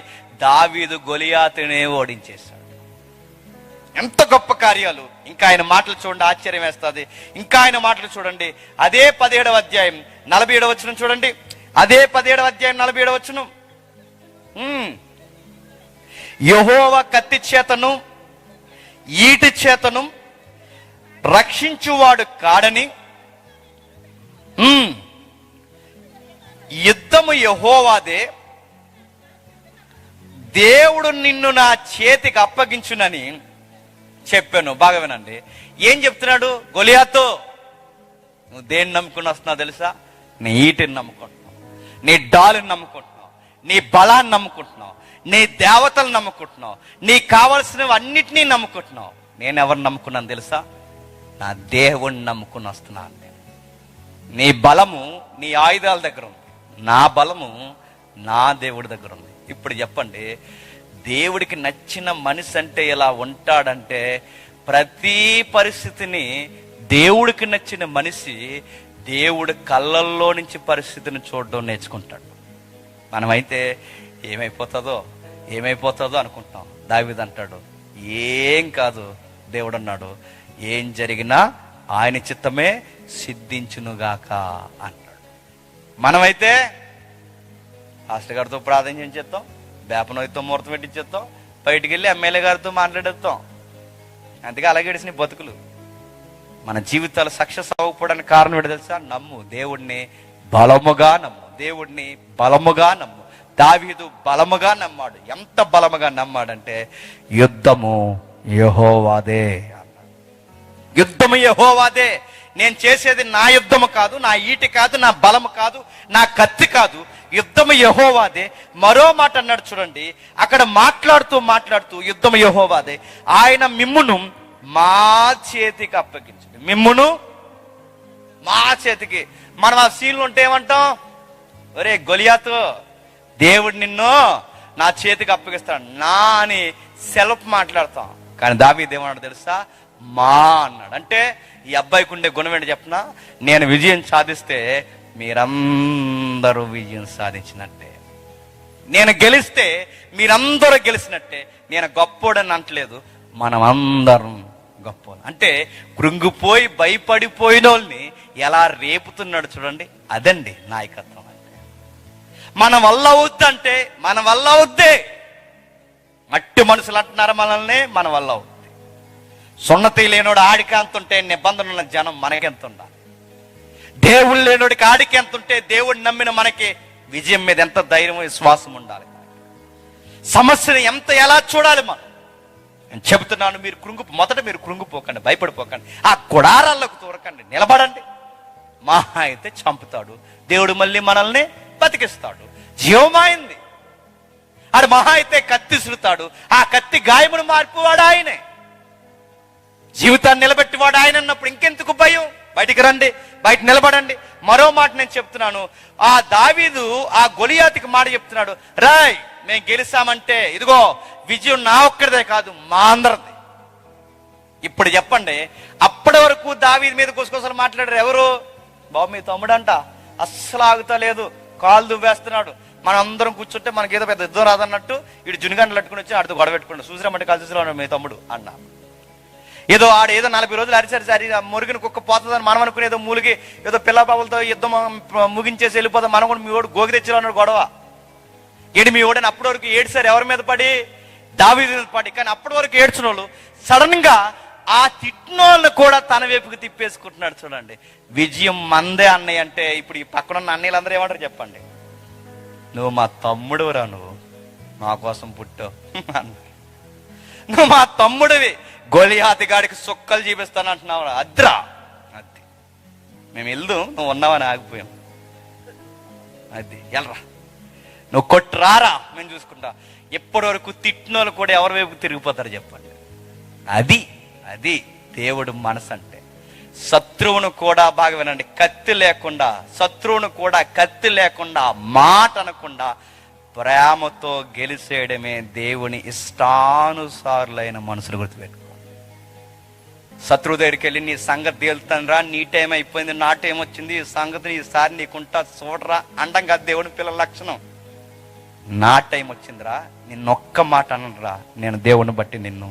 Speaker 1: దావీదు గొలియాతునే ఓడించేశాడు. ఎంత గొప్ప కార్యాలు! ఇంకా ఆయన మాటలు చూడండి, ఆశ్చర్యం వేస్తుంది. ఇంకా ఆయన మాటలు చూడండి, అదే 17వ అధ్యాయం 47వ వచనం చూడండి. అదే 17వ అధ్యాయం 47వ వచనం. యెహోవా కత్తి చేతను ఈటి చేతను రక్షించువాడు కాడని, యుద్ధము యెహోవాదే, దేవుడు నిన్ను నా చేతికి అప్పగించునని చెప్పాను. బాగా వినండి, ఏం చెప్తున్నాడు? గొలియాతు, నువ్వు దేన్ని నమ్ముకుని వస్తున్నావు తెలుసా? నీ ఈటిని నమ్ముకుంటున్నావు, నీ డాలుని నమ్ముకుంటున్నావు, నీ బలాన్ని నమ్ముకుంటున్నావు, నీ దేవతలు నమ్ముకుంటున్నావు, నీకు కావలసినవి అన్నిటినీ నమ్ముకుంటున్నావు. నేను ఎవరిని నమ్ముకున్నాను తెలుసా? నా దేవుణ్ణి నమ్ముకుని వస్తున్నాను. నీ బలము నీ ఆయుధాల దగ్గర ఉంది, నా బలము నా దేవుడి దగ్గర ఉంది. ఇప్పుడు చెప్పండి, దేవుడికి నచ్చిన మనిషి అంటే ఎలా ఉంటాడంటే, ప్రతి పరిస్థితిని దేవుడికి నచ్చిన మనిషి దేవుడి కళ్ళల్లో నుంచి పరిస్థితిని చూడడం నేర్చుకుంటాడు. మనమైతే ఏమైపోతుందో అనుకుంటాం. దావీదు అంటాడు, ఏం కాదు, దేవుడు అన్నాడు, ఏం జరిగినా ఆయన చిత్తమే సిద్ధించునుగాక అంటాడు. మనమైతే పాస్టర్ గారితో ప్రార్థన చేస్తాం, బేపనోయితో ముహూర్తం పెట్టించేస్తాం, బయటికి వెళ్ళి ఎమ్మెల్యే గారితో మాట్లాడేస్తాం. అందుకే అలాగే గడిచిన బతుకులు. మన జీవితాలు సక్సెస్ అవ్వకపోవడానికి కారణం ఏంటో తెలుసా? నమ్ము, దేవుడిని బలముగా నమ్ము, దేవుడిని బలముగా నమ్ము. దావీదు బలముగా నమ్మాడు. ఎంత బలముగా నమ్మాడంటే, యుద్ధము యెహోవాదే అన్నాడు. యుద్ధము యెహోవాదే. నేను చేసేది నా యుద్ధము కాదు, నా ఈటి కాదు, నా బలము కాదు, నా కత్తి కాదు, యుద్ధము యెహోవాదే. మరో మాట అన్నాడు చూడండి, అక్కడ మాట్లాడుతూ యుద్ధము యెహోవాదే, ఆయన మిమ్మును మా చేతికి అప్పగించండి. మిమ్మును మా చేతికి. మనం ఆ సీన్లు ఉంటే ఏమంటాం? ఒరే గొలియాతు, దేవుడు నిన్ను నా చేతికి అప్పగిస్తాడు నా అని సెల్ఫ్ మాట్లాడతాం. కానీ దావీదు ఏమన్నాడు తెలుసా? మా అన్నాడు. అంటే ఈ అబ్బాయికి ఉండే గుణం ఏంటి చెప్పనా? నేను విజయం సాధిస్తే మీరందరూ విజయం సాధించినట్టే, నేను గెలిస్తే మీరందరూ గెలిచినట్టే. నేను గొప్పోడని అంటలేదు, మనం అందరం గొప్ప. అంటే కృంగిపోయి భయపడిపోయిన వాళ్ళని ఎలా రేపుతున్నాడు చూడండి. అదండి నాయకత్వం అంటే. మన వల్ల అవుద్దంటే మన వల్ల అవుద్దే. మట్టి మనుషులు అంటున్నారు మనల్ని, మన వల్ల అవుద్ది. సున్నతి లేనోడు ఆడికి ఎంత ఉంటే నిబంధన ఉన్న జనం మనకెంత ఉండాలి? దేవుడు లేనోడికి ఆడికి ఎంత ఉంటే దేవుడిని నమ్మిన మనకి విజయం మీద ఎంత ధైర్యం విశ్వాసం ఉండాలి? సమస్యను ఎలా చూడాలి మనం? నేను చెబుతున్నాను, మొదట మీరు కృంగిపోకండి, భయపడిపోకండి, ఆ గుడారాల్లోకి తూరకండి, నిలబడండి. మహా అయితే చంపుతాడు దేవుడు, మళ్ళీ మనల్ని బతికిస్తాడు. జీవమైంది ఆడు. మహా అయితే కత్తి సురుతాడు, ఆ కత్తి గాయమును మార్పువాడు ఆయనే. జీవితాన్ని నిలబెట్టివాడు ఆయన అన్నప్పుడు ఇంకెందుకు భయం? బయటికి రండి, బయట నిలబడండి. మరో మాట నేను చెప్తున్నాను, ఆ దావీదు ఆ గొలియాతుకి మాట చెప్తున్నాడు, రాయ్ మేము గెలిచామంటే ఇదిగో విజయం నా ఒక్కడిదే కాదు, మా అందరిది. ఇప్పుడు చెప్పండి, అప్పటి వరకు దావీదు మీద గుసగుసలు మాట్లాడారు ఎవరు? బాబు మీ తమ్ముడంట అస్సలు ఆగుతా లేదు, కాలు దువ్వేస్తున్నాడు, మనం అందరం కూర్చుంటే మనకి ఏదో పెద్ద యుద్ధం రాదన్నట్టు ఇటు జునిగంటలు పట్టుకుని వచ్చి ఆడితో గొడవ పెట్టుకున్నాడు. చూసిరామంటే కాలు చూసిరా మీ తమ్ముడు అన్న. ఏదో 40 రోజులు అరిసరి మురిగిన కుక్క పోతుందని మనం అనుకుని ఏదో మూలిగి ఏదో పిల్ల పాపలతో యుద్ధం ముగించేసి వెళ్ళిపోతాం, మనం కూడా మీ ఓడు గోగి తెచ్చిరా అన్నాడు గొడవ. ఏడు మీ ఓడని అప్పటి వరకు ఏడ్చారు ఎవరి మీద పడి? దావీదు మీద పడి. కానీ అప్పటి వరకు ఏడ్చిన వాళ్ళు సడన్ గా ఆ తిట్టినోళ్ళని కూడా తన వైపుకి తిప్పేసుకుంటున్నాడు. చూడండి, విజయం మందే అన్నయ్య అంటే ఇప్పుడు ఈ పక్కనున్న అన్నయ్యలందరూ ఏమంటారు చెప్పండి? నువ్వు మా తమ్ముడురా, నువ్వు మా కోసం పుట్టావు, నువ్వు మా తమ్ముడివి, గొలియాతు గాడికి సుక్కలు చూపిస్తాను అంటున్నావు, అద్రా అది మేము వెళ్దాం, నువ్వు ఉన్నావని ఆగిపోయాం, అది వెళ్ళరా నువ్వు కొట్టురారా మేము చూసుకుంటా. ఎప్పటి వరకు తిట్టినోళ్ళు కూడా ఎవరి వైపు తిరిగిపోతారు చెప్పండి? అది అది దేవుడు మనసు అంటే. శత్రువును కూడా బాగా వినండి, కత్తి లేకుండా, శత్రువును కూడా కత్తి లేకుండా, మాట అనకుండా ప్రేమతో గెలిచేయడమే దేవుని ఇష్టానుసారులైన మనుషులు. గుర్తుపెట్టుకో, శత్రువు దగ్గరికి వెళ్ళి నీ సంగతి తేలుతాను రా, నీ టైం అయిపోయింది, నా టైం వచ్చింది, ఈ సంగతిని ఈసారి నీకుంటా చూడరా అండం కాదు దేవుని పిల్లల లక్షణం. నా టైం వచ్చిందిరా, నిన్నొక్క మాట అనరా, నేను దేవుని బట్టి నిన్ను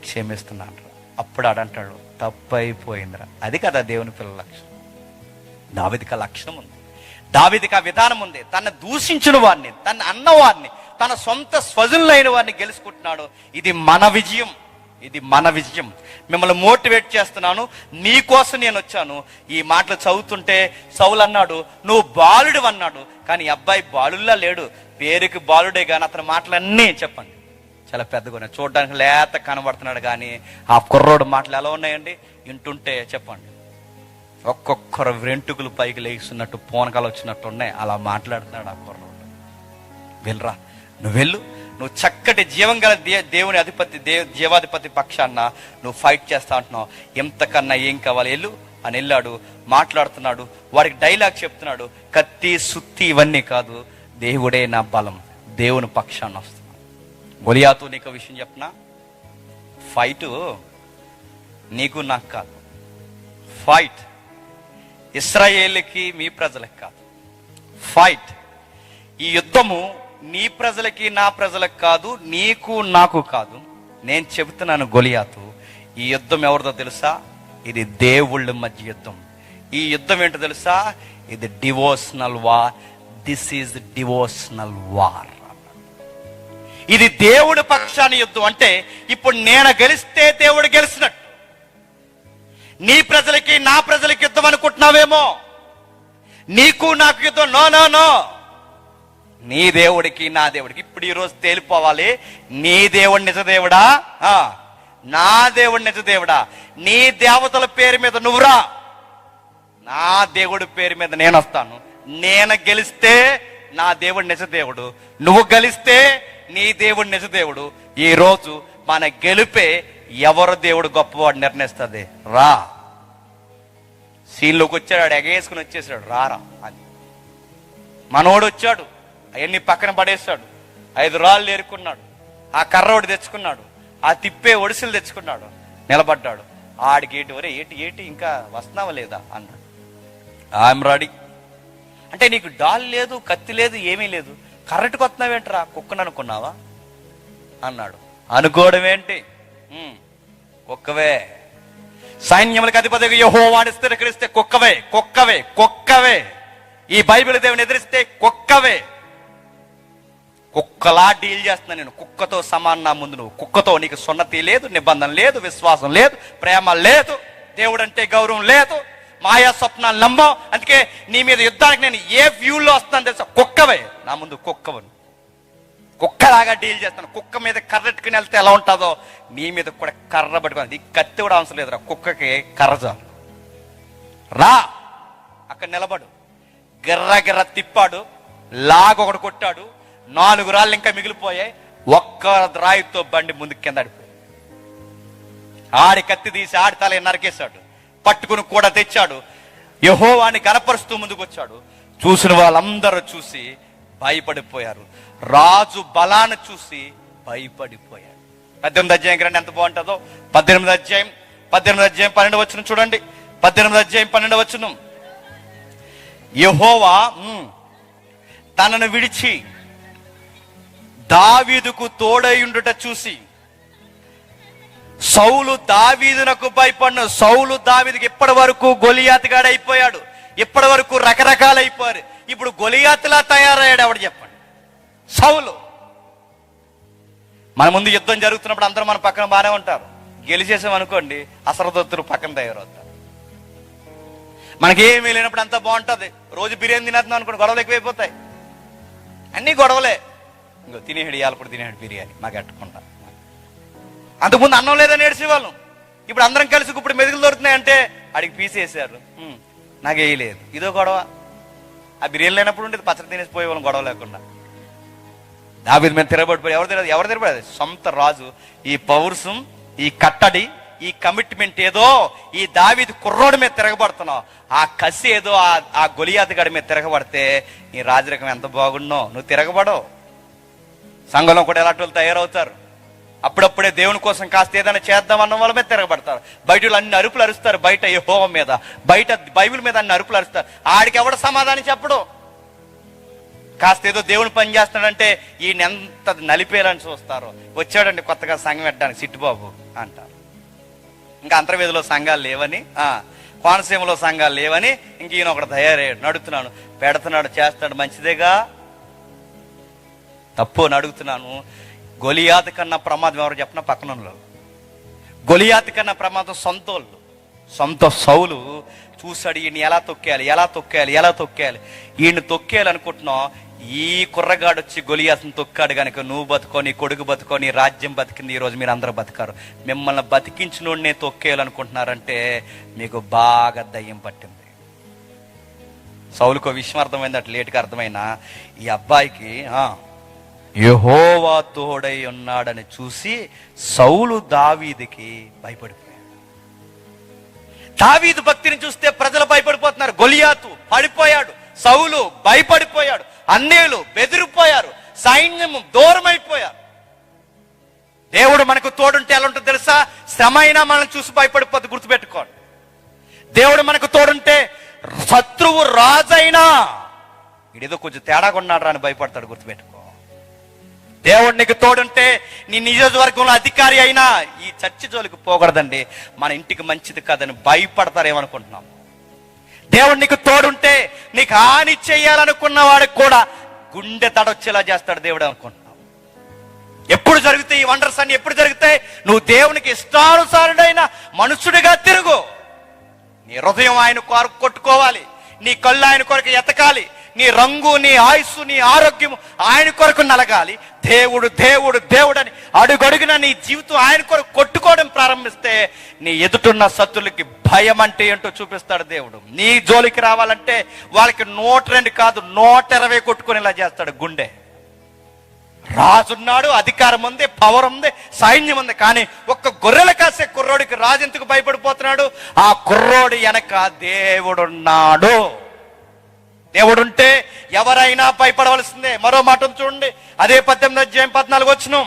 Speaker 1: క్షమిస్తున్నాను రా. అప్పుడు ఆడంటాడు తప్పు అయిపోయిందిరా. అది కదా దేవుని పిల్లల లక్షణం. దావీదుకి ఆ లక్షణం ఉంది, దావీదుకి ఆ విధానం ఉంది. తన దూషించిన వారిని, తన అన్నవారిని, తన సొంత స్వజనులైన వారిని గెలుచుకుంటున్నాడు. ఇది మన విజయం, ఇది మన విజయం. మిమ్మల్ని మోటివేట్ చేస్తున్నాను, నీకోసం నేను వచ్చాను. ఈ మాటలు చదువుతుంటే సౌలు అన్నాడు నువ్వు బాలుడు అన్నాడు, కానీ ఈ అబ్బాయి బాలుల్లా లేడు, పేరుకి బాలుడే, కానీ అతని మాటలన్నీ చెప్పండి చాలా పెద్దగా ఉన్నాయి. చూడడానికి లేత కనబడుతున్నాడు, కానీ ఆ కుర్రోడు మాటలు ఎలా ఉన్నాయండి వింటుంటే చెప్పండి, ఒక్కొక్కరు వెంట్రుకలు పైకి లేస్తున్నట్టు పూనకాలు వచ్చినట్టు ఉన్నాయి, అలా మాట్లాడుతున్నాడు ఆ కుర్రోడు. వెళ్ళరా, నువ్వు వెళ్ళు, నువ్వు చక్కటి జీవం గల దేవుని అధిపతి జీవాధిపతి పక్షాన నువ్వు ఫైట్ చేస్తా అంటున్నావు, ఎంతకన్నా ఏం కావాలి వెళ్ళు అని వెళ్ళాడు. మాట్లాడుతున్నాడు, వాడికి డైలాగ్ చెప్తున్నాడు, కత్తి సుత్తి ఇవన్నీ కాదు, దేవుడే నా బలం, దేవుని పక్షాన వస్తున్నాడు. గొలియాతు నీకు విషయం చెప్పనా, ఫైట్ నీకు నాకు కాదు, ఫైట్ ఇశ్రాయేలుకి మీ ప్రజలకు కాదు, ఫైట్ ఈ యుద్ధము నీ ప్రజలకి నా ప్రజలకు కాదు, నీకు నాకు కాదు. నేను చెబుతున్నాను గొలియాతు, ఈ యుద్ధం ఎవరిదో తెలుసా? ఇది దేవుళ్ళ మధ్య యుద్ధం. ఈ యుద్ధం ఏంటో తెలుసా? ఇది devotional war. This is devotional war. ఇది దేవుడి పక్షాన్ని యుద్ధం. అంటే ఇప్పుడు నేను గెలిస్తే దేవుడు గెలిచినట్టు. నీ ప్రజలకి నా ప్రజలకి యుద్ధం అనుకుంటున్నావేమో, నీకు నాకు యుద్ధం. నో నో నో, నీ దేవుడికి నా దేవుడికి. ఇప్పుడు ఈరోజు తేలిపోవాలి, నీ దేవుడు నిజదేవుడా, నా దేవుడు నిజదేవుడా. నీ దేవతల పేరు మీద నువ్వురా, నా దేవుడి పేరు మీద నేను వస్తాను. నేను గెలిస్తే నా దేవుడు నిజదేవుడు, నువ్వు గెలిస్తే నీ దేవుడు నిజదేవుడు. ఈ రోజు మన గెలిపే ఎవరు దేవుడు గొప్పవాడు నిర్ణయిస్తుంది. రా, సీన్లోకి వచ్చాడు, ఎగేసుకుని వచ్చేసాడు, రారా అని. మనోడు వచ్చాడు, అవన్నీ పక్కన పడేస్తాడు, 5 రాళ్ళు ఏరుకున్నాడు, ఆ కర్రోడు తెచ్చుకున్నాడు, ఆ తిప్పే ఒడిసెలు తెచ్చుకున్నాడు, నిలబడ్డాడు. ఆడికి ఏటి వరే ఏటి ఇంకా వస్తున్నావా లేదా అన్నాడు. ఐఎమ్ రెడీ అంటే నీకు డాల్ లేదు, కత్తి లేదు, ఏమీ లేదు, కర్రెట్టుకు వస్తున్నావేంట్రా, కుక్కను అనుకున్నావా అన్నాడు. అనుకోవడం ఏంటి, కుక్కవే. సైన్యములకు అధిపతిగా యెహోవాను స్థిరీకరిస్తే కుక్కవే, కుక్కవే, కుక్కవే. ఈ బైబిల్ దేవుని ఎదిరిస్తే కుక్కవే. కుక్కలా డీల్ చేస్తున్నా నేను, కుక్కతో సమానం నా ముందు నువ్వు. కుక్కతో నీకు సున్నతి లేదు, నిబంధన లేదు, విశ్వాసం లేదు, ప్రేమ లేదు, దేవుడు అంటే గౌరవం లేదు, మాయా స్వప్నాలు నమ్మం. అందుకే నీ మీద యుద్ధానికి నేను ఏ వ్యూలో వస్తాను తెలుసా, కుక్కవే నా ముందు, కుక్కవను. కుక్కలాగా డీల్ చేస్తాను. కుక్క మీద కర్రెట్టుకుని వెళ్తే ఎలా ఉంటుందో నీ మీద కూడా కర్ర పట్టుకుని, ఈ కత్తి కూడా అవసరం లేదురా, కుక్కకి కర్ర చాలు. రా, అక్కడ నిలబడు. గిర్ర గిర్ర తిప్పాడు, లాగొకడు కొట్టాడు, 4 రాళ్ళు ఇంకా మిగిలిపోయాయి. ఒక్క రాయితో బండి ముందుకు కింద ఆడిపోయి, ఆడి కత్తి తీసి ఆడి తల నరికేశాడు. పట్టుకుని కూడా తెచ్చాడు. యెహోవాని గనపరుస్తూ ముందుకు వచ్చాడు. చూసిన వాళ్ళందరూ చూసి భయపడిపోయారు. రాజు బలాన్ని చూసి భయపడిపోయాడు. 18వ అధ్యాయం గ్రంథం ఎంత బాగుంటుందో. 18వ అధ్యాయం 12వ వచనం చూడండి. 18వ అధ్యాయం 12వ వచనం. యెహోవా తనను విడిచి దావీదుకు తోడైయుండుట చూసి సౌలు దావీదునకు భయపడిన. సౌలు దావీదుకి ఇప్పటి వరకు గొలియాతుగాడు అయిపోయాడు. ఇప్పటి వరకు రకరకాలైపోయారు. ఇప్పుడు గొలియాతులా తయారయ్యాడు. ఎవడు చెప్పండి? సౌలు. మన ముందు యుద్ధం జరుగుతున్నప్పుడు అందరూ మన పక్కన బాగానే ఉంటారు. గెలిచేసాం అనుకోండి, అసరదొత్తులు పక్కన తయారవుతారు. మనకేమీ లేనప్పుడు అంతా బాగుంటుంది. రోజు బిర్యానీ తినేస్తున్నాం అనుకోండి, గొడవలు ఎక్కువైపోతాయి. అన్ని గొడవలే. ఇంకో తినేడు ఇవాళప్పుడు తినేడు బిర్యానీ మాకు ఎట్టుకుంటా. అంతకుముందు అన్నం లేదని ఏడ్చేవాళ్ళం. ఇప్పుడు అందరం కలిసి ఇప్పుడు మెతుకులు దొరుకుతున్నాయంటే అడిగి పీసేసారు, నాకు వేయలేదు. ఇదో గొడవ. ఆ బిర్యానీ లేనప్పుడు ఉండేది, పచ్చడి తినేసి పోయేవాళ్ళం గొడవ లేకుండా. దావీదు మీద తిరగబడిపోయి ఎవరు తిరగబడేది? సొంత రాజు. ఈ పౌరుషం, ఈ కట్టడి, ఈ కమిట్మెంట్ ఏదో ఈ దావీదు కుర్రోడి మీద తిరగబడుతున్నావు. ఆ కసి ఏదో ఆ గొలియాతు గడి మీద తిరగబడితే నీ రాజరికం ఎంత బాగుండో. నువ్వు తిరగబడవు. సంఘంలో కూడా ఎలాంటి వాళ్ళు తయారవుతారు. అప్పుడప్పుడే దేవుని కోసం కాస్త ఏదైనా చేద్దామన్న వాళ్ళ మీద తిరగబడతారు. బయట అన్ని అరుపులు అరుస్తారు. బయట యెహోవా మీద, బయట బైబిల్ మీద అన్ని అరుపులు అరుస్తారు. ఆడికి ఎవడ సమాధానం చెప్పడు. కాస్త ఏదో దేవుని పని చేస్తాడంటే ఈయన ఎంత నలిపేయాలని చూస్తారు. వచ్చాడండి కొత్తగా సంఘం పెట్టడానికి సిట్టుబాబు అంటారు. ఇంకా అంతర్వేదిలో సంఘాలు లేవని, కోనసీమలో సంఘాలు లేవని ఇంక ఈయన ఒకటి తయారయ్యాడు. నడుతున్నాను, పెడుతున్నాడు, చేస్తాడు, మంచిదేగా. తప్పు అని అడుగుతున్నాను. గొలియాతు కన్నా ప్రమాదం ఎవరు చెప్పిన పక్కనలో. గొలియాతు కన్నా ప్రమాదం సొంతోళ్ళు. సొంత సౌలు చూశాడు ఈయన ఎలా తొక్కేయాలి, ఎలా తొక్కేయాలి, ఎలా తొక్కేయాలి. ఈయన తొక్కేయాలి అనుకుంటున్నావు. ఈ కుర్రగాడు వచ్చి గొలియాతుని తొక్కాడు కనుక నువ్వు బతుకో, నీ కొడుకు బతుకో, నీ రాజ్యం బతికింది. ఈరోజు మీరు అందరూ బతికారు. మిమ్మల్ని బతికించినోడినే తొక్కేయాలనుకుంటున్నారంటే మీకు బాగా దయ్యం పట్టింది. సౌలుకో విషయం అర్థమైంది. అటు లేటుగా అర్థమైనా ఈ అబ్బాయికి యెహోవా తోడై ఉన్నాడని చూసి సౌలు దావీదుకి భయపడిపోయాడు. దావీదు భక్తిని చూస్తే ప్రజలు భయపడిపోతున్నారు. గొలియాతు పడిపోయాడు, సౌలు భయపడిపోయాడు, అన్నేలు బెదిరిపోయారు, సైన్యం దూరమైపోయారు. దేవుడు మనకు తోడుంటే ఎలా ఉంటుందో తెలుసా? శ్రమ అయినా మనం చూసి భయపడిపోద్ది. గుర్తుపెట్టుకోండి. దేవుడు మనకు తోడుంటే శత్రువు రాజైనా ఇదేదో కొంచెం తేడాగా ఉన్నాడు అని భయపడతాడు. గుర్తుపెట్టుకో. దేవుడు నీకు తోడుంటే నీ నియోజకవర్గంలో అధికారి అయినా ఈ చర్చి జోలికి పోకూడదండి, మన ఇంటికి మంచిది కాదని భయపడతారేమనుకుంటున్నాం. దేవుడు నీకు తోడుంటే నీకు హాని చేయాలనుకున్న వాడికి కూడా గుండె తడొచ్చేలా చేస్తాడు దేవుడు అనుకుంటున్నాం. ఎప్పుడు జరుగుతాయి ఈ వండర్స్ అన్ని? ఎప్పుడు జరుగుతాయి? నువ్వు దేవునికి ఇష్టానుసారుడైన మనుషుడిగా తిరుగు. నీ హృదయం ఆయన కొరకు కొట్టుకోవాలి, నీ కళ్ళు ఆయన కొరకు ఎతకాలి, నీ రంగు, నీ ఆయుస్సు, నీ ఆరోగ్యం ఆయన కొరకు నలగాలి. దేవుడు దేవుడు దేవుడు అని అడుగడుగున నీ జీవితం ఆయన కొరకు కొట్టుకోవడం ప్రారంభిస్తే నీ ఎదుటున్న శత్రులకి భయం అంటే ఏంటో చూపిస్తాడు దేవుడు. నీ జోలికి రావాలంటే వాళ్ళకి 102 కాదు 120 కొట్టుకునేలా చేస్తాడు. గుండె రాజున్నాడు, అధికారం ఉంది, పవర్ ఉంది, సైన్యం ఉంది. కానీ ఒక్క గొర్రెల కాసే కుర్రోడికి రాజు ఎందుకు భయపడిపోతున్నాడు? ఆ కుర్రోడి వెనక దేవుడున్నాడు. దేవుడుంటే ఎవరైనా భయపడవలసిందే. మరో మాట చూడండి, అదే 18వ అధ్యాయం 14వ వచనం.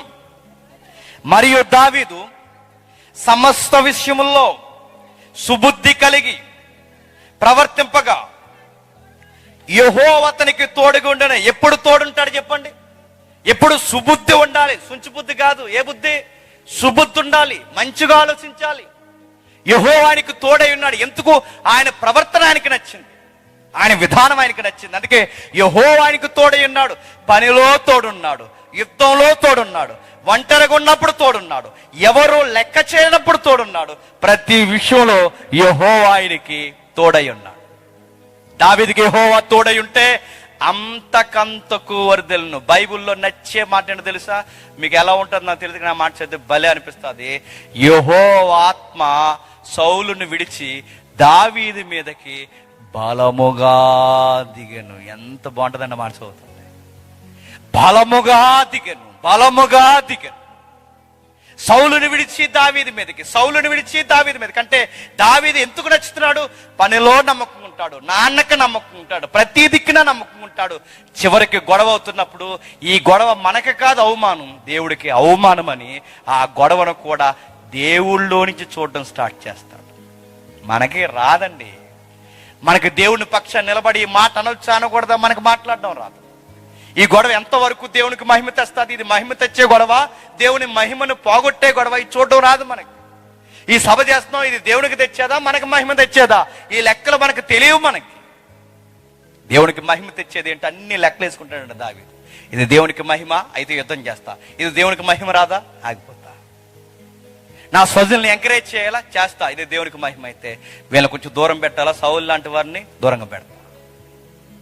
Speaker 1: మరియు దావీదు సమస్త విషయముల్లో సుబుద్ధి కలిగి ప్రవర్తింపగా యెహోవా అతనికి తోడుగా ఉండెను. ఎప్పుడు తోడుంటాడు చెప్పండి? ఎప్పుడు సుబుద్ధి ఉండాలి, సుంచుబుద్ధి కాదు. ఏ బుద్ధి? సుబుద్ధి ఉండాలి, మంచిగా ఆలోచించాలి. యెహోవా ఆయనకు తోడై ఉన్నాడు. ఎందుకు? ఆయన ప్రవర్తన ఆయనకి నచ్చింది, ఆయన విధానం ఆయనకి నచ్చింది. అందుకే యెహోవా ఆయనకు తోడై ఉన్నాడు. పనిలో తోడున్నాడు, యుద్ధంలో తోడున్నాడు, ఒంటరిగా ఉన్నప్పుడు తోడున్నాడు, ఎవరు లెక్క చేయనప్పుడు తోడున్నాడు. ప్రతి విషయంలో యెహోవా ఆయనకి తోడై ఉన్నాడు. దావీదుకి యెహోవా తోడై ఉంటే అంతకంతకు వర్ధిల్లును. బైబిల్లో నచ్చే మాట ఏంటో తెలుసా? మీకు ఎలా ఉంటుంది నాకు తెలియదు, నా మాట చదివితే భలే అనిపిస్తుంది. యెహోవా ఆత్మ సౌలును విడిచి దావీదు మీదకి బలముగా దిగెను. ఎంత బాగుంటుందన్న మాట చదువుతుంది. బలముగా దిగెను, బలముగా దిగెను. సౌలుని విడిచి దావీదు మీదకి, సౌలుని విడిచి దావీదు మీదకి. అంటే దావీదు ఎందుకు నచ్చుతున్నాడు? పనిలో నమ్మకం ఉంటాడు, నాన్నకి నమ్మకం ఉంటాడు, ప్రతి దిక్కున నమ్మకం ఉంటాడు. చివరికి గొడవ అవుతున్నప్పుడు ఈ గొడవ మనకి కాదు అవమానం, దేవుడికి అవమానం అని ఆ గొడవను కూడా దేవుళ్ళో నుంచి చూడడం స్టార్ట్ చేస్తాడు. మనకి రాదండి. మనకి దేవుని పక్షాన్ని నిలబడి ఈ మాట అనొచ్చు అనకూడదా, మనకి మాట్లాడడం రాదు. ఈ గొడవ ఎంతవరకు దేవునికి మహిమ తెస్తుంది? ఇది మహిమ తెచ్చే గొడవ, దేవుని మహిమను పోగొట్టే గొడవ, ఇది చూడడం రాదు మనకి. ఈ సభ చేస్తున్నాం, ఇది దేవునికి తెచ్చేదా, మనకి మహిమ తెచ్చేదా? ఈ లెక్కలు మనకు తెలియవు. మనకి దేవునికి మహిమ తెచ్చేది ఏంటి? అన్ని లెక్కలు వేసుకుంటాడండి దావీదు. ఇది దేవునికి మహిమ అయితే యుద్ధం చేస్తా, ఇది దేవునికి మహిమ రాదా, ఆగిపోతా. నా స్వజల్ని ఎంకరేజ్ చేయాలా, చేస్తా. ఇది దేవునికి మహిమ అయితే వీళ్ళని కొంచెం దూరం పెట్టాలా, సౌలు లాంటి వారిని దూరంగా పెడతా.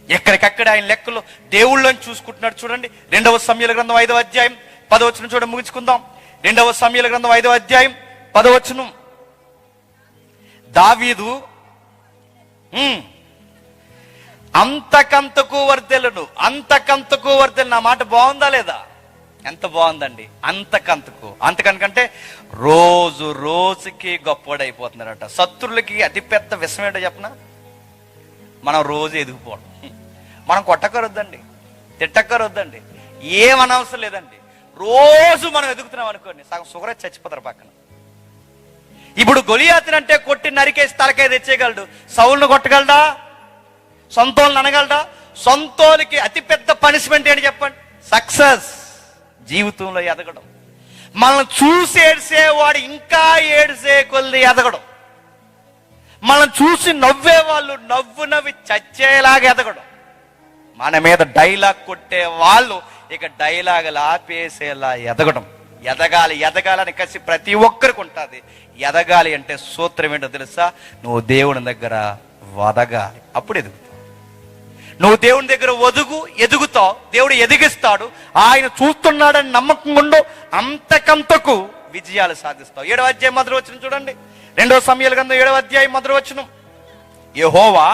Speaker 1: ఎక్కడికక్కడ ఆయన లెక్కలు దేవుళ్ళని చూసుకుంటున్నాడు. చూడండి 2వ సమూయేలు గ్రంథం 5వ అధ్యాయం 10వ వచనం చూడండి, ముగించుకుందాం. 2వ సమూయేలు గ్రంథం 5వ అధ్యాయం 10వ వచనం. దావీదు అంతకంతకు వర్ధెలను, అంతకంతకు వర్ధెలు. నా మాట బాగుందా లేదా? ఎంత బాగుందండి. అంతకంతకు, అంతకనుకంటే రోజు రోజుకి గొప్పవాడైపోతున్నారట. శత్రులకి అతిపెద్ద విషయం ఏంటో చెప్పనా? మనం రోజు ఎదిగిపోవడం. మనం కొట్టకరొద్దండి, తిట్టకరొద్దండి, ఏమనవసరం లేదండి. రోజు మనం ఎదుగుతున్నాం అనుకోండి, సగం షుగర్ చచ్చిపోతారు పక్కన. ఇప్పుడు గొలియాతుని అంటే కొట్టి నరికేసి తలకాయ తెచ్చేయగలడు, సౌలును కొట్టగలడా? సొంతోళ్ళని అనగలడా? సొంతోళ్ళకి అతిపెద్ద పనిష్మెంట్ ఏంటి చెప్పండి? సక్సెస్, జీవితంలో ఎదగడం. మనల్ని చూసి ఏడ్చేవాడు ఇంకా ఏడ్చే కొద్ది ఎదగడం. మనం చూసి నవ్వే వాళ్ళు నవ్వి చచ్చేలాగా ఎదగడం. మన మీద డైలాగ్ కొట్టే వాళ్ళు ఇక డైలాగులు ఆపేసేలా ఎదగడం. ఎదగాలి ఎదగాలని కసి ప్రతి ఒక్కరికి ఉంటుంది. ఎదగాలి అంటే సూత్రం ఏంటో తెలుసా? నువ్వు దేవుని దగ్గర వదగాలి, అప్పుడు ఎదుగుతావు. నువ్వు దేవుని దగ్గర ఎదుగుతావు, దేవుడు ఎదిగిస్తాడు. ఆయన చూస్తున్నాడని నమ్మకం ఉండు, అంతకంతకు విజయాలు సాధిస్తావు. 7వ అధ్యాయం మొదటి వచనం చూడండి. 2వ సమూయేలు గ్రంథం 7వ అధ్యాయం మొదటి వచనం. యెహోవా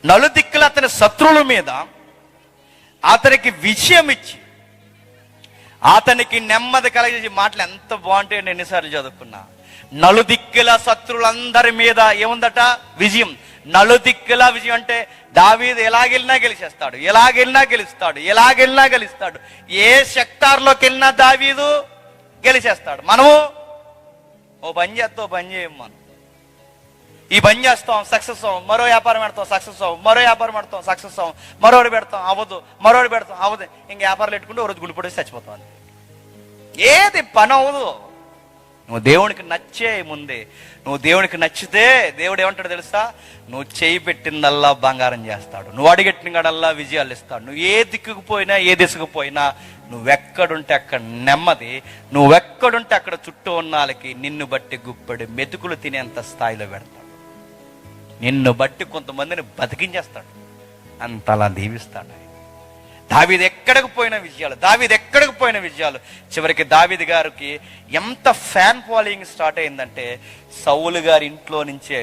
Speaker 1: నలుదిక్కుల అతని శత్రువుల మీద అతనికి విజయం ఇచ్చి అతనికి నెమ్మది కలిగించి. మాటలు ఎంత బాగుంటాయో ఎన్నిసార్లు చదువుకున్నా. నలుదిక్కుల శత్రువులందరి మీద ఏముందట? విజయం. నలుదిక్కుల విజయం అంటే దావీదు ఎలాగెళ్ళినా గెలిచేస్తాడు, ఎలాగెళ్ళినా గెలుస్తాడు, ఎలాగెళ్ళినా గెలుస్తాడు. ఏ సెక్టార్లోకి వెళ్ళినా దావీదు గెలిచేస్తాడు. మనము ఓ పని చేస్తాం, పని చేయం. మనం ఈ పని చేస్తాం, సక్సెస్ అవ్వం. మరో వ్యాపారం పెడతాం, సక్సెస్ అవ్వం. మరో వ్యాపారం పెడతాం, సక్సెస్ అవ్వం. మరోడు పెడతాం, అవ్వదు. మరోడు పెడతాం, అవ్వదు. ఇంక వ్యాపారాలు పెట్టుకుంటే ఒక రోజు గుడిపడేసి చచ్చిపోతాం. ఏది పని అవ్వదు. నువ్వు దేవునికి నచ్చే ముందే, నువ్వు దేవునికి నచ్చితే దేవుడు ఏమంటాడు తెలుసా? నువ్వు చేయి పెట్టిందల్లా బంగారం చేస్తాడు, నువ్వు అడిగెట్టిన కాడల్లా విజయాలు ఇస్తాడు. నువ్వు ఏ దిక్కుకు పోయినా, ఏ దిశకు పోయినా, నువ్వెక్కడుంటే అక్కడ నెమ్మది, నువ్వెక్కడుంటే అక్కడ చుట్టూ ఉన్న వాళ్ళకి నిన్ను బట్టి గుప్పడి మెతుకులు తినేంత స్థాయిలో పెడతాడు. నిన్ను బట్టి కొంతమందిని బతికించేస్తాడు, అంతలా దీవిస్తాడు. దావీదు ఎక్కడికి పోయిన విజయాలు, దావీదు ఎక్కడికి పోయిన విజయాలు. చివరికి దావీదు గారికి ఎంత ఫ్యాన్ ఫాలోయింగ్ స్టార్ట్ అయిందంటే సౌలు గారి ఇంట్లో నుంచే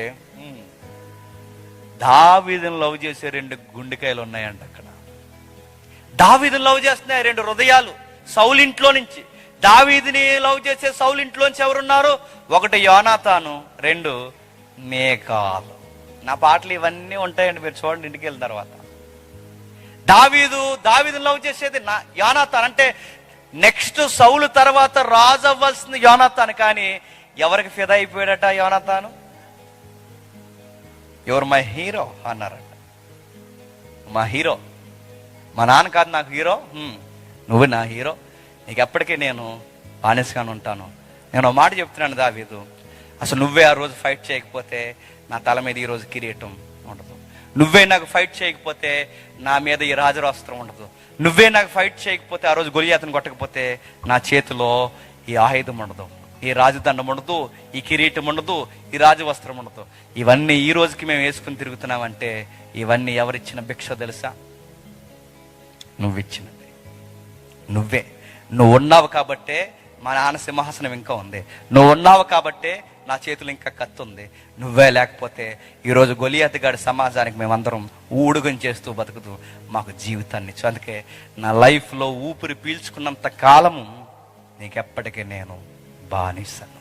Speaker 1: దావీదుని లవ్ చేసే 2 గుండెకాయలు ఉన్నాయండి అక్కడ. దావీదుని లవ్ చేస్తున్నాయి 2 హృదయాలు సౌలు ఇంట్లో నుంచి. దావీదుని లవ్ చేసే సౌలు ఇంట్లోంచి ఎవరున్నారు? 1 యోనాతాను, 2 మేకాలు. నా పాటలు ఇవన్నీ ఉంటాయండి, మీరు చూడండి ఇంటికి వెళ్ళిన తర్వాత. దావీదుని లవ్ చేసేది యోనాతాన్. అంటే నెక్స్ట్ సౌలు తర్వాత రాజు అవ్వాల్సింది యోనాతాన్. కానీ ఎవరికి ఫిదా అయిపోయాడట యోనాతాను? ఎవరు మై హీరో అన్నారట. మా హీరో, మా నాన్న కాదు నాకు హీరో, నువ్వు నా హీరో, నీకు ఎప్పటికీ నేను బానిసగానే ఉంటాను. నేను మాట చెప్తున్నాను దావీదు, అసలు నువ్వే ఆ రోజు ఫైట్ చేయకపోతే నా తల మీద ఈరోజు కిరీటం ఉండదు. నువ్వే నాకు ఫైట్ చేయకపోతే నా మీద ఈ రాజవస్త్రం ఉండదు. నువ్వే నాకు ఫైట్ చేయకపోతే, ఆ రోజు గొలియాతుని కొట్టకపోతే నా చేతిలో ఈ ఆయుధం ఉండదు, ఈ రాజదండం ఉండదు, ఈ కిరీటం ఉండదు, ఈ రాజవస్త్రం ఉండదు. ఇవన్నీ ఈ రోజుకి మేము వేసుకుని తిరుగుతున్నామంటే ఇవన్నీ ఎవరిచ్చిన భిక్ష తెలుసా? నువ్విచ్చినది. నువ్వు ఉన్నావు కాబట్టే మా నాన్న సింహాసనం ఇంకా ఉంది. నువ్వు ఉన్నావు కాబట్టే నా చేతిలో ఇంకా కత్తి ఉంది, నువ్వే లేకపోతే ఈరోజు గొలియాతు గాడి సమాజానికి మేమందరం ఊడుగం చేస్తూ బతుకుతూ మాకు జీవితాన్ని ఇచ్చు. అందుకే నా లైఫ్లో ఊపిరి పీల్చుకున్నంత కాలము నీకెప్పటికీ నేను బానిస్తాను.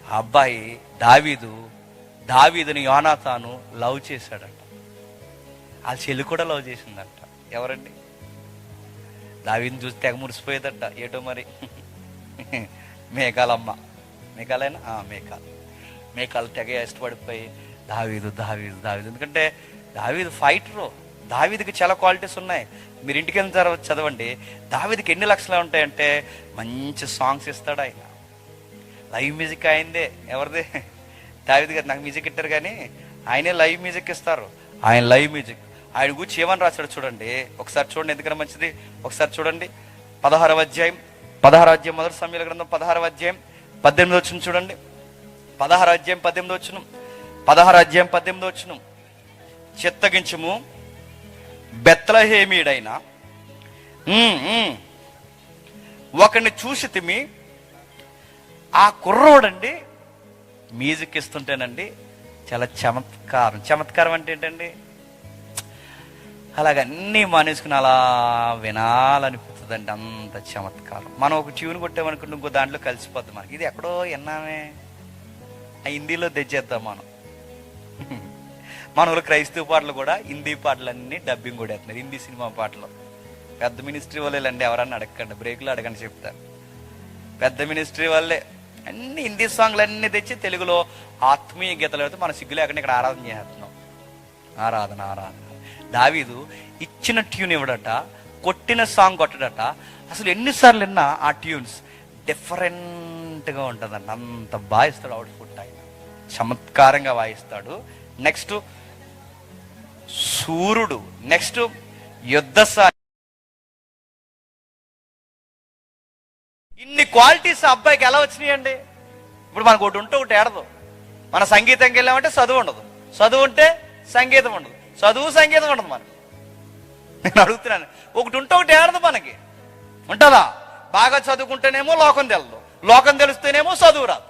Speaker 1: ఆ అబ్బాయి దావీదుని యోనాతాను లవ్ చేశాడంట. ఆ చెల్లి కూడా లవ్ చేసిందంట. ఎవరండి? దావీదుని చూసి తెగ మురిసిపోయేదట. ఏటో మరి మేకాలమ్మ, మేకాలైనా మేకాలు తెగ ఇష్టపడిపోయి దావీదు. ఎందుకంటే దావీదు ఫైటరు. దావీదుకి చాలా క్వాలిటీస్ ఉన్నాయి. మీరు ఇంటికి వెళ్ళిన తర్వాత చదవండి. దావీదుకి ఎన్ని లక్షలు ఉంటాయంటే మంచి సాంగ్స్ ఇస్తాడు ఆయన. లైవ్ మ్యూజిక్ అయిందే. ఎవరిది? దావీదు గారు. నాకు మ్యూజిక్ ఇట్టారు కానీ ఆయనే లైవ్ మ్యూజిక్ ఇస్తారు. ఆయన లైవ్ మ్యూజిక్ ఆయన గురించి ఏమని రాశాడు చూడండి. ఒకసారి చూడండి, ఎందుకన్నా మంచిది. ఒకసారి చూడండి 16వ అధ్యాయం మొదటి సమూయేలు గ్రంథం 16వ అధ్యాయం 18వ వచనం చూడండి. 16వ అధ్యాయం 18వ వచనం. చిత్తగించుము బెత్లెహేమీయుడైన ఒకరిని చూసితిమి. ఆ కుర్రోడండి మ్యూజిక్ ఇస్తుంటేనండి చాలా చమత్కారం అంటే ఏంటండి? అలాగన్నీ మానేసుకుని అలా వినాలనిపిస్తుందండి, అంత చమత్కారం. మనం ఒక ట్యూన్ కొట్టామనుకుంటే ఇంకో దాంట్లో కలిసిపోద్ది మనకి. ఇది ఎక్కడో విన్నామే, ఆ హిందీలో తెచ్చేద్దాం మనం. మన క్రైస్తవ పాటలు కూడా హిందీ పాటలన్నీ డబ్బింగ్ కూడా వేస్తున్నారు. హిందీ సినిమా పాటలు పెద్ద మినిస్ట్రీ వాళ్ళేలండి. ఎవరన్నా అడగండి, బ్రేక్లో అడగండి చెప్తాను. పెద్ద మినిస్ట్రీ వాళ్ళే అన్ని హిందీ సాంగ్లు అన్నీ తెచ్చి తెలుగులో ఆత్మీయ గీతలు పెడితే మన సిగ్గు లేకుండా ఇక్కడ ఆరాధన చేస్తున్నాం. ఆరాధన. దావీదు ఇచ్చిన ట్యూన్ ఇవ్వడట, కొట్టిన సాంగ్ కొట్టడట. అసలు ఎన్నిసార్లు విన్నా ఆ ట్యూన్స్ డిఫరెంట్గా ఉంటుందండి. అంత వాయిస్తాడు అవుట్పుట్ ఆయన, చమత్కారంగా వాయిస్తాడు. నెక్స్ట్ సూర్యుడు, నెక్స్ట్ యుద్ధసారి. ఇన్ని క్వాలిటీస్ ఆ అబ్బాయికి ఎలా వచ్చినాయండి? ఇప్పుడు మనకు ఒకటి ఉంటే ఒకటి ఏడదు. మన సంగీతంకి వెళ్ళామంటే చదువు ఉండదు, చదువు ఉంటే సంగీతం ఉండదు, చదువు సంగీతం ఉండదు మనకి. నేను అడుగుతున్నాను, ఒకటి ఉంటే ఒకటి ఏడదు మనకి. ఉంటుందా? బాగా చదువుకుంటేనేమో లోకం తెలదు, లోకం తెలిస్తేనేమో చదువు రాదు,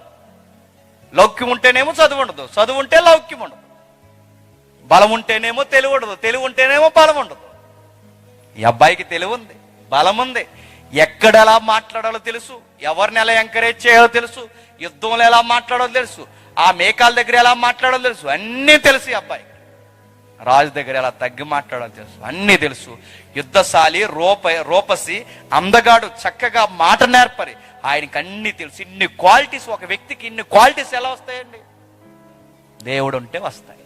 Speaker 1: లౌక్యం ఉంటేనేమో చదువు ఉండదు, చదువు ఉంటే లౌక్యం ఉండదు, బలం ఉంటేనేమో తెలివి ఉండదు, తెలివి ఉంటేనేమో బలం ఉండదు. ఈ అబ్బాయికి తెలివి ఉంది, బలం ఉంది, ఎక్కడ ఎలా మాట్లాడాలో తెలుసు, ఎవరిని ఎలా ఎంకరేజ్ చేయాలో తెలుసు, యుద్ధంలో ఎలా మాట్లాడాలో తెలుసు, ఆ మేకాల దగ్గర ఎలా మాట్లాడాలో తెలుసు, అన్నీ తెలుసు. ఈ అబ్బాయి రాజు దగ్గర ఎలా తగ్గి మాట్లాడాలో తెలుసు, అన్నీ తెలుసు. యుద్ధశాలి, రూపసి, అందగాడు, చక్కగా మాట నేర్పరి, ఆయనకి అన్ని తెలుసు. ఇన్ని క్వాలిటీస్ ఒక వ్యక్తికి, ఇన్ని క్వాలిటీస్ ఎలా వస్తాయండి? దేవుడు ఉంటే వస్తాయి.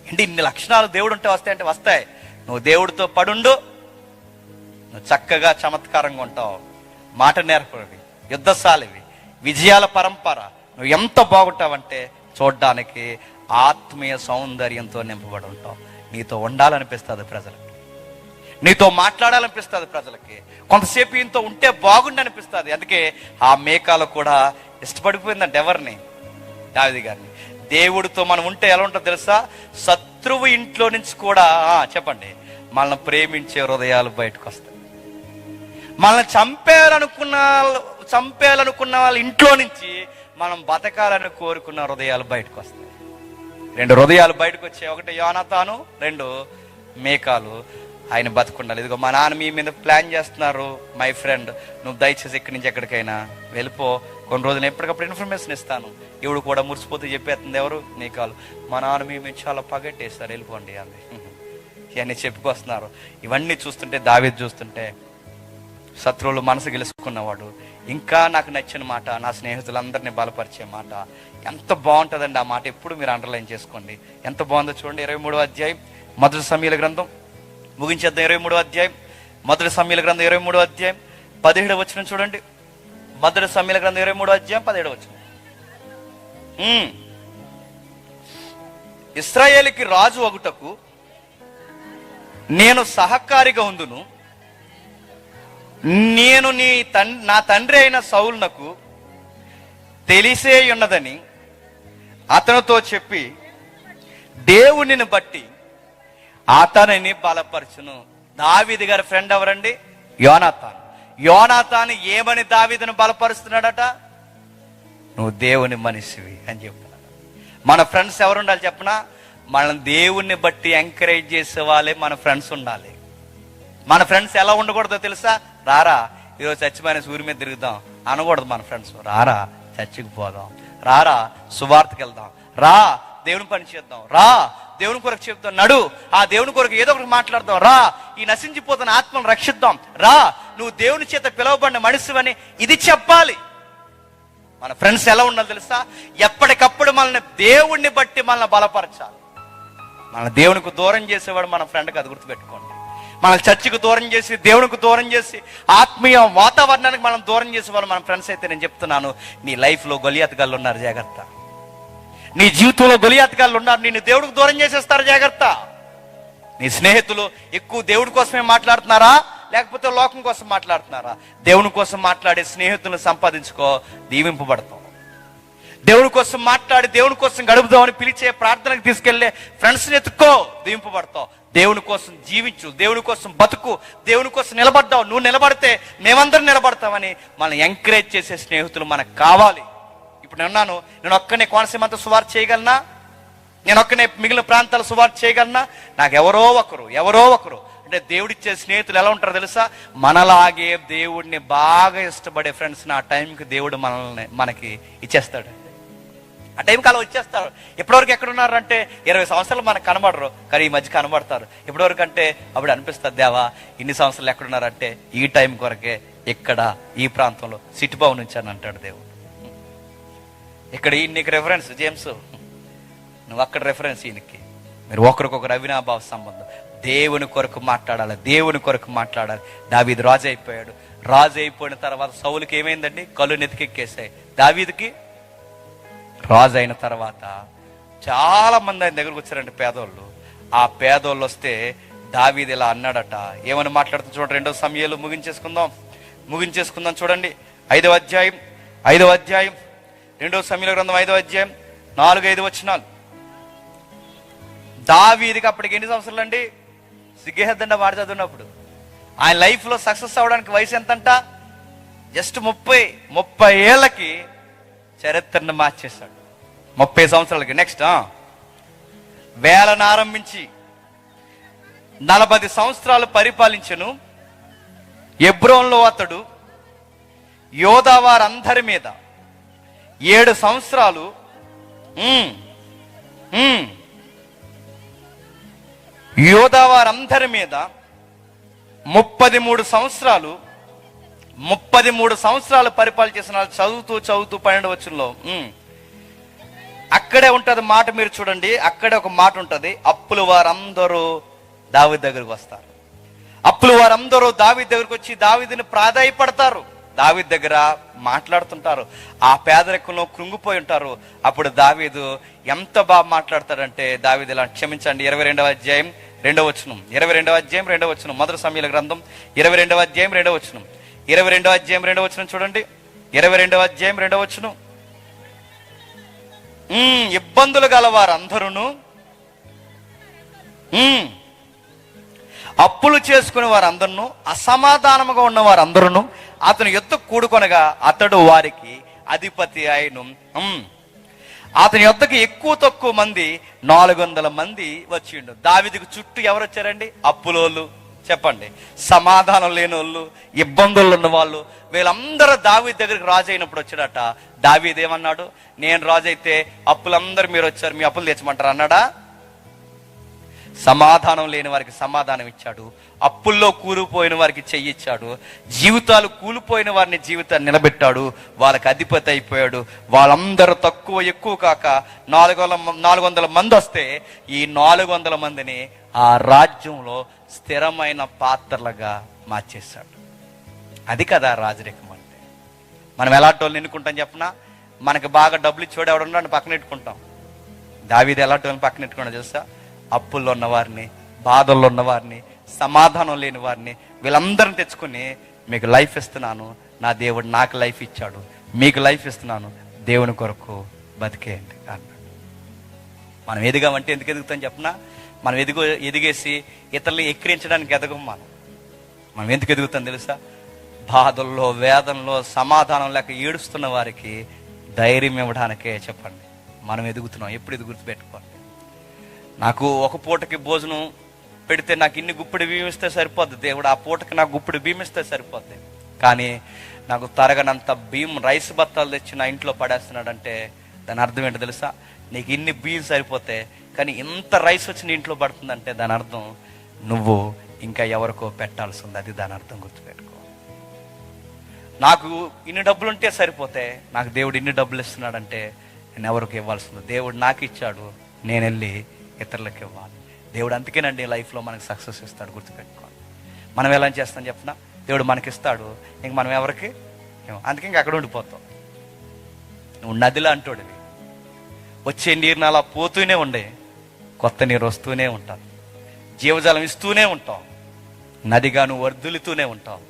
Speaker 1: అంటే ఇన్ని లక్షణాలు దేవుడు ఉంటే వస్తాయంటే వస్తాయి. నువ్వు దేవుడితో పడుండు, నువ్వు చక్కగా చమత్కారంగా ఉంటావు, మాట నేర్పరివి, యుద్ధశాలివి, విజయాల పరంపర, నువ్వు ఎంత బాగుంటావంటే చూడ్డానికి ఆత్మీయ సౌందర్యంతో నింపబడి ఉంటావు. నీతో ఉండాలనిపిస్తుంది ప్రజలకి, నీతో మాట్లాడాలనిపిస్తుంది ప్రజలకి, కొంతసేపు ఈయనతో ఉంటే బాగుండి అనిపిస్తుంది. అందుకే ఆ మేకాలు కూడా ఇష్టపడిపోయిందంటే ఎవరిని? దావీదు గారిని. దేవుడితో మనం ఉంటే ఎలా ఉంటుందో తెలుసా? శత్రువు ఇంట్లో నుంచి కూడా చెప్పండి, మనల్ని ప్రేమించే హృదయాలు బయటకు వస్తాయి. మనల్ని చంపేయాలనుకున్న వాళ్ళ ఇంట్లో నుంచి మనం బతకాలని కోరుకున్న హృదయాలు బయటకు వస్తాయి. 2 హృదయాలు బయటకు వచ్చాయి. ఒకటి యోనాతాను, 2 మేకాలు. ఆయన బతుకుండాలి. ఇదిగో మా నాన్న మీ మీద ప్లాన్ చేస్తున్నారు మై ఫ్రెండ్, నువ్వు దయచేసి ఇక్కడి నుంచి ఎక్కడికైనా వెళ్ళిపో, కొన్ని రోజులు ఎప్పటికప్పుడు ఇన్ఫర్మేషన్ ఇస్తాను. ఇవిడు కూడా మురిసిపోతూ చెప్పేస్తుంది. ఎవరు? మేకాలు. మా నాన్న మీ మీద చాలా పగట్టేస్తారు, వెళ్ళిపోండి అంది. ఇవన్నీ చెప్పుకొస్తున్నారు. ఇవన్నీ చూస్తుంటే, దావీదు చూస్తుంటే, శత్రువులు మనసు గెలుచుకున్నవాడు, ఇంకా నాకు నచ్చిన మాట, నా స్నేహితులందరినీ బలపరిచే మాట. ఎంత బాగుంటుందండి ఆ మాట. ఎప్పుడు మీరు అండర్లైన్ చేసుకోండి. ఎంత బాగుందో చూడండి. 23వ అధ్యాయం మొదటి సమూయేలు గ్రంథం, ముగించేద్దాం. 23వ అధ్యాయం మొదటి సమూయేలు గ్రంథం 23వ అధ్యాయం 17వ వచనం చూడండి. మొదటి సమూయేలు గ్రంథం 23వ అధ్యాయం 17వ వచనం. ఇశ్రాయేలుకి రాజు అగుటకు నేను సహకారిగా ఉందును, నేను నా తండ్రి అయిన సౌలునకు తెలిసే ఉన్నదని అతనితో చెప్పి దేవునిని బట్టి అతనిని బలపరచును. దావీదు గారి ఫ్రెండ్ ఎవరండి? యోనాతాను. యోనాతాను ఏమని దావీదును బలపరుస్తున్నాడట? నువ్వు దేవుని మనిషివి అని చెప్తున్నాడు. మన ఫ్రెండ్స్ ఎవరు ఉండాలి చెప్పనా? మనం దేవుణ్ణి బట్టి ఎంకరేజ్ చేసే వాళ్ళే మన ఫ్రెండ్స్ ఉండాలి. మన ఫ్రెండ్స్ ఎలా ఉండకూడదో తెలుసా? రారా ఈరోజు చచ్చిపోయిన సూర్యు మీద తిరుగుదాం అనకూడదు. మన ఫ్రెండ్స్ రారా చర్చికి పోదాం, రారా సువార్తకి వెళ్దాం, రా దేవుని పని చేద్దాం, రా దేవుని కొరకు చెప్తాం, నడు ఆ దేవుని కొరకు ఏదో ఒకటి మాట్లాడదాం, రా ఈ నశించిపోతున్న ఆత్మను రక్షిద్దాం, రా నువ్వు దేవుని చేత పిలువబడిన మనిషివని ఇది చెప్పాలి. మన ఫ్రెండ్స్ ఎలా ఉండాలి తెలుసా? ఎప్పటికప్పుడు మనల్ని దేవుణ్ణి బట్టి మనల్ని బలపరచాలి. మన దేవునికి దూరం చేసేవాడు మన ఫ్రెండ్కి, అది గుర్తుపెట్టుకోండి. మన చర్చికి దూరం చేసి, దేవునికి దూరం చేసి, ఆత్మీయ వాతావరణానికి మనం దూరం చేసేవాళ్ళు మన ఫ్రెండ్స్ అయితే నేను చెప్తున్నాను, నీ లైఫ్లో గొలియాత్ గాళ్ళు ఉన్నారు, జాగ్రత్త. నీ జీవితంలో గొలియాత్ గాళ్ళు ఉన్నారు, నిన్ను దేవుడికి దూరం చేసేస్తారు, జాగ్రత్త. నీ స్నేహితులు ఎక్కువ దేవుడి కోసమే మాట్లాడుతున్నారా లేకపోతే లోకం కోసం మాట్లాడుతున్నారా? దేవుని కోసం మాట్లాడే స్నేహితులను సంపాదించుకో, దీవింపబడతాం. దేవుని కోసం మాట్లాడి దేవుని కోసం గడుపుదామని పిలిచే ప్రార్థనకు తీసుకెళ్లే ఫ్రెండ్స్ని ఎత్తుక్కో, దీవింపబడతావు. దేవుని కోసం జీవించు, దేవుని కోసం బతుకు, దేవుని కోసం నిలబడ్డావు. నువ్వు నిలబడితే మేమందరం నిలబడతామని మనం ఎంకరేజ్ చేసే స్నేహితులు మనకు కావాలి. ఇప్పుడు నేను ఒక్కనే కోనసీమ అంతా సువార్త చేయగలనా? నేను ఒక్కనే మిగిలిన ప్రాంతాల సువార్త చేయగలనా? నాకు ఎవరో ఒకరు అంటే దేవుడిచ్చే స్నేహితులు ఎలా ఉంటారో తెలుసా? మనలాగే దేవుడిని బాగా ఇష్టపడే ఫ్రెండ్స్ని ఆ టైంకి దేవుడు మనకి ఇచ్చేస్తాడు. ఆ టైంకి అలా వచ్చేస్తారు. ఎప్పటివరకు ఎక్కడున్నారు అంటే 20 సంవత్సరాలు మనకు కనబడరు, కానీ ఈ మధ్య కనబడతారు. ఎప్పటివరకు అంటే అప్పుడు అనిపిస్తుంది, దేవా ఇన్ని సంవత్సరాలు ఎక్కడున్నారంటే ఈ టైం కొరకే ఇక్కడ ఈ ప్రాంతంలో సిటీబాబు నుంచి అని అంటాడు దేవుడు. ఇక్కడ నీకు రెఫరెన్స్ జేమ్స్, నువ్వు అక్కడ రెఫరెన్స్ ఈయనకి. మీరు ఒకరికొకరు అవినాభావ సంబంధం. దేవుని కొరకు మాట్లాడాలి, దేవుని కొరకు మాట్లాడాలి. దావీదు రాజు అయిపోయాడు. రాజు అయిపోయిన తర్వాత సౌలుకి ఏమైందండి? కళ్ళు నెత్తికెక్కేసాయి. దావీదుకి రాజు అయిన తర్వాత చాలా మంది ఆయన దగ్గరకు వచ్చారంటే పేదోళ్ళు. ఆ పేదోళ్ళు వస్తే దావీదు ఇలా అన్నాడట. ఏమని మాట్లాడుతూ చూడండి, 2 సమయాలు ముగించేసుకుందాం చూడండి. 5వ అధ్యాయం 2 సమయాల గ్రంథం 5వ అధ్యాయం 4-5 వచనాలు. దావీదుకి అప్పటికి ఎన్ని సంవత్సరాలు అండి? సిగ్గేద్దండ వాడు చదివినప్పుడు. ఆయన లైఫ్ లో సక్సెస్ అవడానికి వయసు ఎంతంట? జస్ట్ 30 ఏళ్ళకి చరిత్రను మార్చేశాడు. 30 సంవత్సరాలకి. నెక్స్ట్ వేలను ఆరంభించి 40 సంవత్సరాలు పరిపాలించెను. హెబ్రోన్లో అతడు యోధా వారందరి మీద 7 సంవత్సరాలు యోధా వారందరి మీద 33 సంవత్సరాలు పరిపాలన చేసిన. చదువుతూ 12వ వచనంలో అక్కడే ఉంటది మాట, మీరు చూడండి. అక్కడే ఒక మాట ఉంటది, అప్పులు వారందరూ దావీదు దగ్గరకు వస్తారు. అప్పులు వారందరూ దావీదు దగ్గరకు వచ్చి దావీదుని ప్రాధాయపడతారు, దావీదు దగ్గర మాట్లాడుతుంటారు. ఆ పేదరికంలో కృంగిపోయి ఉంటారు. అప్పుడు దావీదు ఎంత బాగా మాట్లాడతాడంటే, దావీదు ఇలా, క్షమించండి, 22వ అధ్యాయం 2వ వచనం, 22వ అధ్యాయం 2వ వచనం, మొదటి సమూయేలు గ్రంథం 22వ అధ్యాయం 2వ వచనం, 22వ అధ్యాయం 2వ వచనం చూడండి. 22వ అధ్యాయం 2వ వచనం. ఇబ్బందులు గల వారందరూ, అప్పులు చేసుకునే వారందరూ, అసమాధానముగా ఉన్న వారందరూ అతను యొద్ద కూడుకొనగా అతడు వారికి అధిపతి అయిను. అతని యొద్దకు ఎక్కువ తక్కువ మంది 400 మంది వచ్చిండు. దావీదుకు చుట్టూ ఎవరు వచ్చారండి? అప్పులోళ్ళు, చెప్పండి, సమాధానం లేని వాళ్ళు, ఇబ్బందులు ఉన్న వాళ్ళు, వీళ్ళందరూ దావీదు దగ్గరికి రాజు అయినప్పుడు వచ్చాడట. దావీదు ఏమన్నాడు? నేను రాజు అయితే అప్పులందరూ మీరు వచ్చారు, మీ అప్పులు తెచ్చమంటారు అన్నాడా? సమాధానం లేని వారికి సమాధానం ఇచ్చాడు. అప్పుల్లో కూలిపోయిన వారికి చెయ్యిచ్చాడు. జీవితాలు కూలిపోయిన వారిని జీవితాన్ని నిలబెట్టాడు. వాళ్ళకి అధిపతి అయిపోయాడు. వాళ్ళందరూ తక్కువ ఎక్కువ కాక 400 మంది వస్తే ఈ 400 మందిని ఆ రాజ్యంలో స్థిరమైన పాత్రలుగా మార్చేశాడు. అది కదా రాజరికం అంటే. మనం ఎలాంటి వాళ్ళని ఎన్నుకుంటాం చెప్పనా? మనకి బాగా డబ్బులు ఇచ్చేవాడు ఎవడున్నాడు పక్కన పెట్టుకుంటాం. దావీదు ఎలాంటి వాళ్ళని పక్కన పెట్టుకున్నా తెలుసా? అప్పుల్లో ఉన్నవారిని, బాధల్లో ఉన్నవారిని, సమాధానం లేని వారిని, వీళ్ళందరిని తెచ్చుకుని, మీకు లైఫ్ ఇస్తున్నాను, నా దేవుడు నాకు లైఫ్ ఇచ్చాడు, మీకు లైఫ్ ఇస్తున్నాను, దేవుని కొరకు బతికేయండి అన్నాడు. మనం ఎదిగామంటే ఎందుకు ఎదుగుతాం చెప్పనా? మనం ఎదిగేసి ఇతరులు ఎక్కిరించడానికి ఎదగం. మనం ఎందుకు ఎదుగుతాం తెలుసా? బాధల్లో, వేదనలో, సమాధానం లేక ఏడుస్తున్న వారికి ధైర్యం ఇవ్వడానికే. చెప్పండి, మనం ఎదుగుతున్నాం. ఎప్పుడు ఇది గుర్తుపెట్టుకోండి. నాకు ఒక పూటకి భోజనం పెడితే నాకు ఇన్ని గుప్పిడి భీమిస్తే సరిపోద్ది. దేవుడు ఆ పూటకి నాకు గుప్పిడి భీమిస్తే సరిపోద్ది. కానీ నాకు తరగనంత రైస్ బత్తాలు తెచ్చి నా ఇంట్లో పడేస్తున్నాడంటే దాని అర్థం ఏంటో తెలుసా? నీకు ఇన్ని బియ్యం సరిపోతే కానీ ఇంత రైస్ వచ్చి నీ ఇంట్లో పడుతుందంటే దాని అర్థం నువ్వు ఇంకా ఎవరికో పెట్టాల్సి ఉంది. అది దాని అర్థం, గుర్తుపెట్టుకో. నాకు ఇన్ని డబ్బులు ఉంటే సరిపోతే నాకు దేవుడు ఇన్ని డబ్బులు ఇస్తున్నాడంటే నేను ఎవరికి ఇవ్వాల్సి ఉంది. దేవుడు నాకు ఇచ్చాడు, నేను వెళ్ళి ఇతరులకు ఇవ్వాలి. దేవుడు అందుకేనండి లైఫ్లో మనకు సక్సెస్ ఇస్తాడు, గుర్తుపెట్టుకోండి. మనం ఎలా చేస్తాం చెప్పినా, దేవుడు మనకిస్తాడు, ఇంక మనం ఎవరికి అందుకే ఇంక అక్కడ ఉండిపోతాం. నువ్వు నదిలా అంటోడివి, వచ్చే నీరుని అలా పోతూనే ఉండే, కొత్త నీరు వస్తూనే ఉంటావు, జీవజలం ఇస్తూనే ఉంటావు, నదిగా నువ్వు వర్ధులుతూనే ఉంటావు.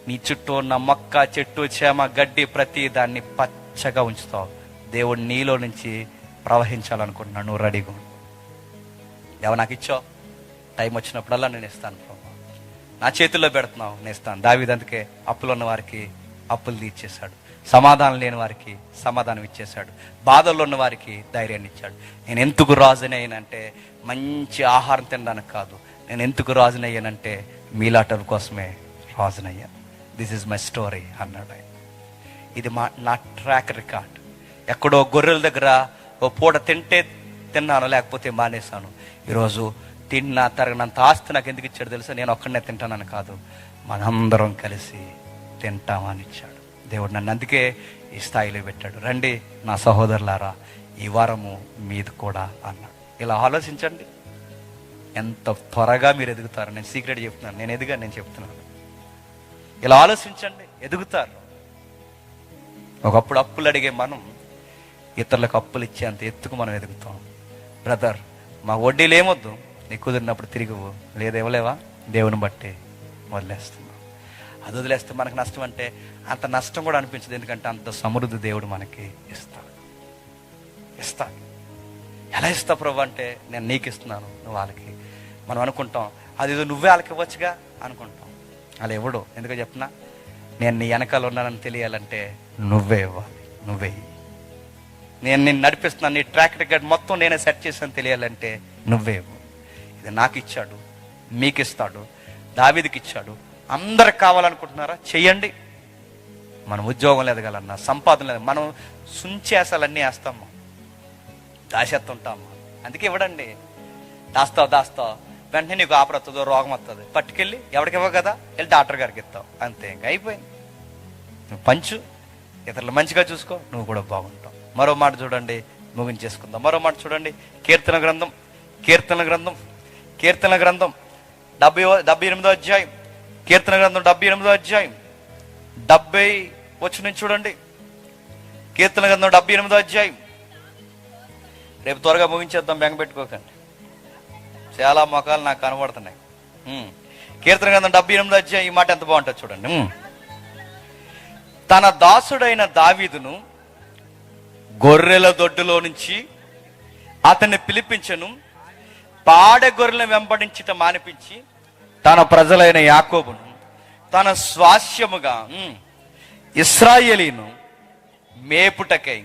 Speaker 1: నీ చుట్టూ ఉన్న మొక్క, చెట్టు, చేమ, గడ్డి ప్రతి దాన్ని పచ్చగా ఉంచుతావు. దేవుడు నీలో నుంచి ప్రవహించాలనుకుంటున్నాడు. నువ్వు రెడీగా ఉండు. ఎవరు నాకు ఇచ్చావు, టైం వచ్చినప్పుడల్లా నేను ఇస్తాను ప్రభు, నా చేతుల్లో పెడుతున్నావు, నేను ఇస్తాను. దావీదు అందుకే అప్పులు ఉన్న వారికి అప్పులు తీర్చేశాడు, సమాధానం లేని వారికి సమాధానం ఇచ్చేశాడు, బాధల్లో ఉన్న వారికి ధైర్యాన్ని ఇచ్చాడు. నేను ఎందుకు రాజుని అయ్యానంటే మంచి ఆహారం తినడానికి కాదు, నేను ఎందుకు రాజుని అయ్యానంటే మీలాటల కోసమే రాజునయ్యాను. దిస్ ఈజ్ మై స్టోరీ అన్నాడు ఆయన. ఇది నా ట్రాక్ రికార్డ్. ఎక్కడో గొర్రెల దగ్గర ఓ పూట తింటే తిన్నాను, లేకపోతే మానేశాను. ఈరోజు తిన్నా తరగనంత ఆస్తి నాకు ఎందుకు ఇచ్చాడు తెలుసా? నేను ఒక్కడనే తింటానని కాదు, మనందరం కలిసి తింటామని ఇచ్చాడు దేవుడు. నన్ను అందుకే ఈ స్థాయిలో పెట్టాడు. రండి నా సహోదరులారా, ఈ వారము మీది కూడా అన్నాడు. ఇలా ఆలోచించండి, ఎంత త్వరగా మీరు ఎదుగుతారు. నేను సీక్రెట్ చెప్తున్నాను, నేను ఎదిగా, నేను చెప్తున్నాను. ఇలా ఆలోచించండి, ఎదుగుతారు. ఒకప్పుడు అప్పులు అడిగే మనం ఇతరులకు అప్పులు ఇచ్చేంత ఎత్తుకు మనం ఎదుగుతాం. బ్రదర్, మా వడ్డీలు ఏమొద్దు, నీకు కుదిరినప్పుడు తిరిగివు, లేదా ఇవ్వలేవా, దేవుని బట్టి వదిలేస్తున్నాం. అది వదిలేస్తే మనకు నష్టం అంటే అంత నష్టం కూడా అనిపించదు, ఎందుకంటే అంత సమృద్ధి దేవుడు మనకి ఇస్తాడు. ఎలా ఇస్తా ప్రభు అంటే, నేను నీకు ఇస్తున్నాను, నువ్వు వాళ్ళకి. మనం అనుకుంటాం అది నువ్వే వాళ్ళకి ఇవ్వచ్చుగా అనుకుంటాం. అలా ఇవ్వడు. ఎందుకో చెప్పినా, నేను నీ వెనకాల ఉన్నానని తెలియాలంటే నువ్వే ఇవ్వాలి, నువ్వే. నేను నిన్ను నడిపిస్తున్నాను, నీ ట్రాక్ రికార్డ్ మొత్తం నేనే సెట్ చేసాను తెలియాలంటే నువ్వే ఇవ్వు. ఇది నాకు ఇచ్చాడు, మీకు ఇస్తాడు, దావీదుకి ఇచ్చాడు. అందరికి కావాలనుకుంటున్నారా? చెయ్యండి. మనం ఉద్యోగం ఎదగాలన్నా, సంపాదన లేదు, మనం సుంచేసాలన్నీ వేస్తాము, దాచేస్తుంటాము. అందుకే ఇవ్వడండి. దాస్తావు వెంటనే నీకు ఆపర వస్తుందో, రోగం వస్తుంది, పట్టుకెళ్ళి ఎవరికి ఇవ్వ కదా, వెళ్ళి డాక్టర్ గారికి ఇస్తావు, అంతే, ఇంకా అయిపోయింది. నువ్వు పంచు, ఇతరులు మంచిగా చూసుకో, నువ్వు కూడా బాగుంటావు. మరో మాట చూడండి, ముగించేసుకుందాం. మరో మాట చూడండి, కీర్తన గ్రంథం 78వ అధ్యాయం, కీర్తన గ్రంథం 78వ అధ్యాయం 70 వచనం చూడండి. కీర్తన గ్రంథం 78వ అధ్యాయం. రేపు త్వరగా ముగించేద్దాం, బెంగ పెట్టుకోకండి, చాలా మొఖాలు నాకు కనబడుతున్నాయి. కీర్తన గ్రంథం 78వ అధ్యాయం, ఈ మాట ఎంత బాగుంటుంది చూడండి. తన దాసుడైన దావీదును గొర్రెల దొడ్డులో నుంచి అతన్ని పిలిపించను, పాడె గొర్రెలను వెంబడించట మానిపించి తన ప్రజలైన యాకోబును తన స్వాస్యముగా ఇశ్రాయేలీను మేపుటకై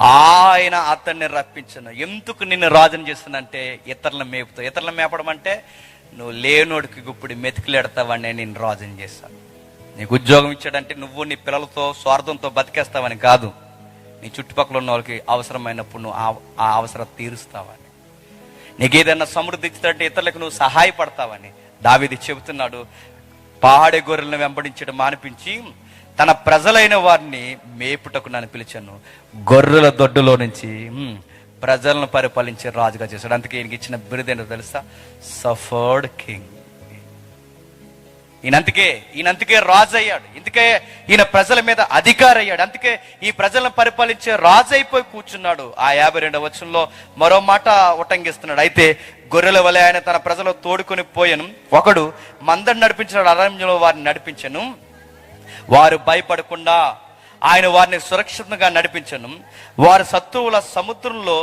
Speaker 1: ఆయన అతన్ని రప్పించను. ఎందుకు నిన్ను రాజుని చేస్తున్నంటే ఇతరులను మేపుతావు. ఇతరులను మేపడం అంటే నువ్వు లేనోడికి గుప్పుడు మెతికిలేడతావని నేను రాజుని చేశాను. నీకు ఉద్యోగం ఇచ్చాడంటే నువ్వు నీ పిల్లలతో స్వార్థంతో బతికేస్తావని కాదు, నీ చుట్టుపక్కల ఉన్న వాళ్ళకి అవసరమైనప్పుడు నువ్వు ఆ అవసరం తీరుస్తావని. నీకు ఏదైనా సమృద్ధి ఇచ్చినట్టే ఇతరులకు నువ్వు సహాయపడతావని దావీదు చెబుతున్నాడు. పాడే గొర్రెలను వెంబడించడం మానిపించి తన ప్రజలైన వారిని మేపుటకు నన్ను పిలిచాను, గొర్రెల దొడ్డులో నుంచి ప్రజలను పరిపాలించే రాజుగా చేశాడు. అందుకే ఈయనకి ఇచ్చిన బిరుదేంటో తెలుసా? Suffered king. ఈయనందుకే రాజు అయ్యాడు, ఇందుకే ఈయన ప్రజల మీద అధికారి అయ్యాడు, అందుకే ఈ ప్రజలను పరిపాలించే రాజు అయిపోయి కూర్చున్నాడు. ఆ 52వ వచనంలో మరో మాట ఉటంకిస్తున్నాడు. అయితే గొర్రెల వలె ఆయన తన ప్రజలు తోడుకొని పోయాను, ఒకడు మందను నడిపించిన అరణ్యంలో వారిని నడిపించను, వారు భయపడకుండా ఆయన వారిని సురక్షితంగా నడిపించను, వారి శత్రువుల సముద్రంలో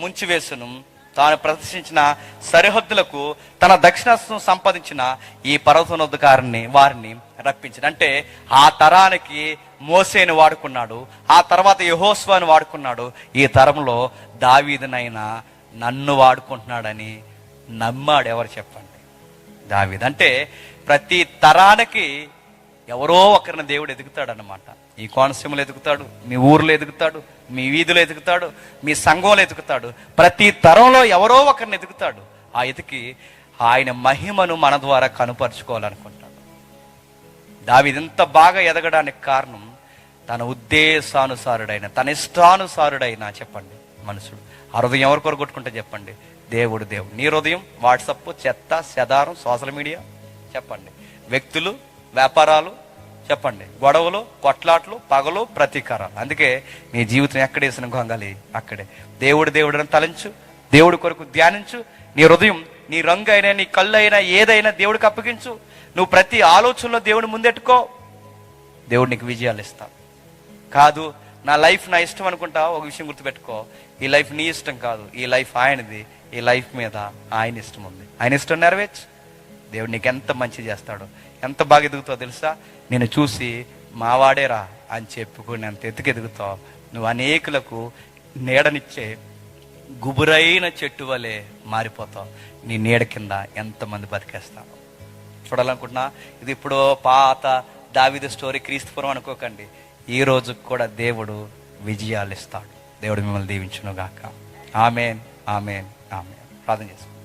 Speaker 1: ముంచివేసను, తాను ప్రదర్శించిన సరిహద్దులకు తన దక్షిణాస్తం సంపాదించిన ఈ పర్వతోన్నతకారిని వారిని రప్పించాడు. అంటే ఆ తరానికి మోసేని వాడుకున్నాడు, ఆ తర్వాత యెహోషువని వాడుకున్నాడు, ఈ తరంలో దావీదునైనా నన్ను వాడుకుంటున్నాడని నమ్మాడు. ఎవరు చెప్పండి? దావీదు. అంటే ప్రతి తరానికి ఎవరో ఒకరిని దేవుడు ఎదుగుతాడనమాట. ఈ కోనసీమలో ఎదుగుతాడు, మీ ఊర్లో ఎదుగుతాడు, మీ వీధిలో ఎదుగుతాడు, మీ సంఘంలో ఎదుగుతాడు. ప్రతి తరంలో ఎవరో ఒకరిని ఎదుగుతాడు. ఆ ఎతికి ఆయన మహిమను మన ద్వారా కనుపరుచుకోవాలనుకుంటాడు. దావీదు ఇంత బాగా ఎదగడానికి కారణం తన ఉద్దేశానుసారుడైన, తన ఇష్టానుసారుడైన చెప్పండి మనుషుడు. ఆ హృదయం ఎవరి కొరకు కొట్టుకుంటే చెప్పండి? దేవుడు. నీ హృదయం వాట్సప్, చెత్త, చెదారం, సోషల్ మీడియా చెప్పండి, వ్యక్తులు, వ్యాపారాలు చెప్పండి, గొడవలు, కొట్లాట్లు, పగలు, ప్రతీకారాలు. అందుకే నీ జీవితం ఎక్కడేసిన గొంగలి అక్కడే. దేవుడిని తలంచు, దేవుడి కొరకు ధ్యానించు. నీ హృదయం, నీ రంగు అయినా, నీ కళ్ళు అయినా, ఏదైనా దేవుడికి అప్పగించు. నువ్వు ప్రతి ఆలోచనలో దేవుడిని ముందెట్టుకో, దేవుడు నీకు విజయాలు ఇస్తాడు. కాదు నా లైఫ్ నా ఇష్టం అనుకుంటా, ఒక విషయం గుర్తుపెట్టుకో, ఈ లైఫ్ నీ ఇష్టం కాదు, ఈ లైఫ్ ఆయనది. ఈ లైఫ్ మీద ఆయన ఇష్టం ఉంది. ఆయన ఇష్టం నెరవేర్చు, దేవుడు నీకు ఎంత మంచి చేస్తాడో, ఎంత బాగా ఎదుగుతావు తెలుసా? నేను చూసి మావాడేరా అని చెప్పుకుని ఎంత ఎదుగుతావు. నువ్వు అనేకులకు నీడనిచ్చే గుబురైన చెట్టు వలె మారిపోతావు. నీ నీడ కింద ఎంతమంది బతికేస్తావు చూడాలనుకుంటున్నా. ఇది ఇప్పుడు పాత దావీదు స్టోరీ, క్రీస్తుపురం అనుకోకండి. ఈ రోజు కూడా దేవుడు విజయాలు ఇస్తాడు. దేవుడు మిమ్మల్ని దీవించును గాక. ఆమేన్, ఆమేన్, ఆమేన్. ప్రార్థన చేసుకోండి.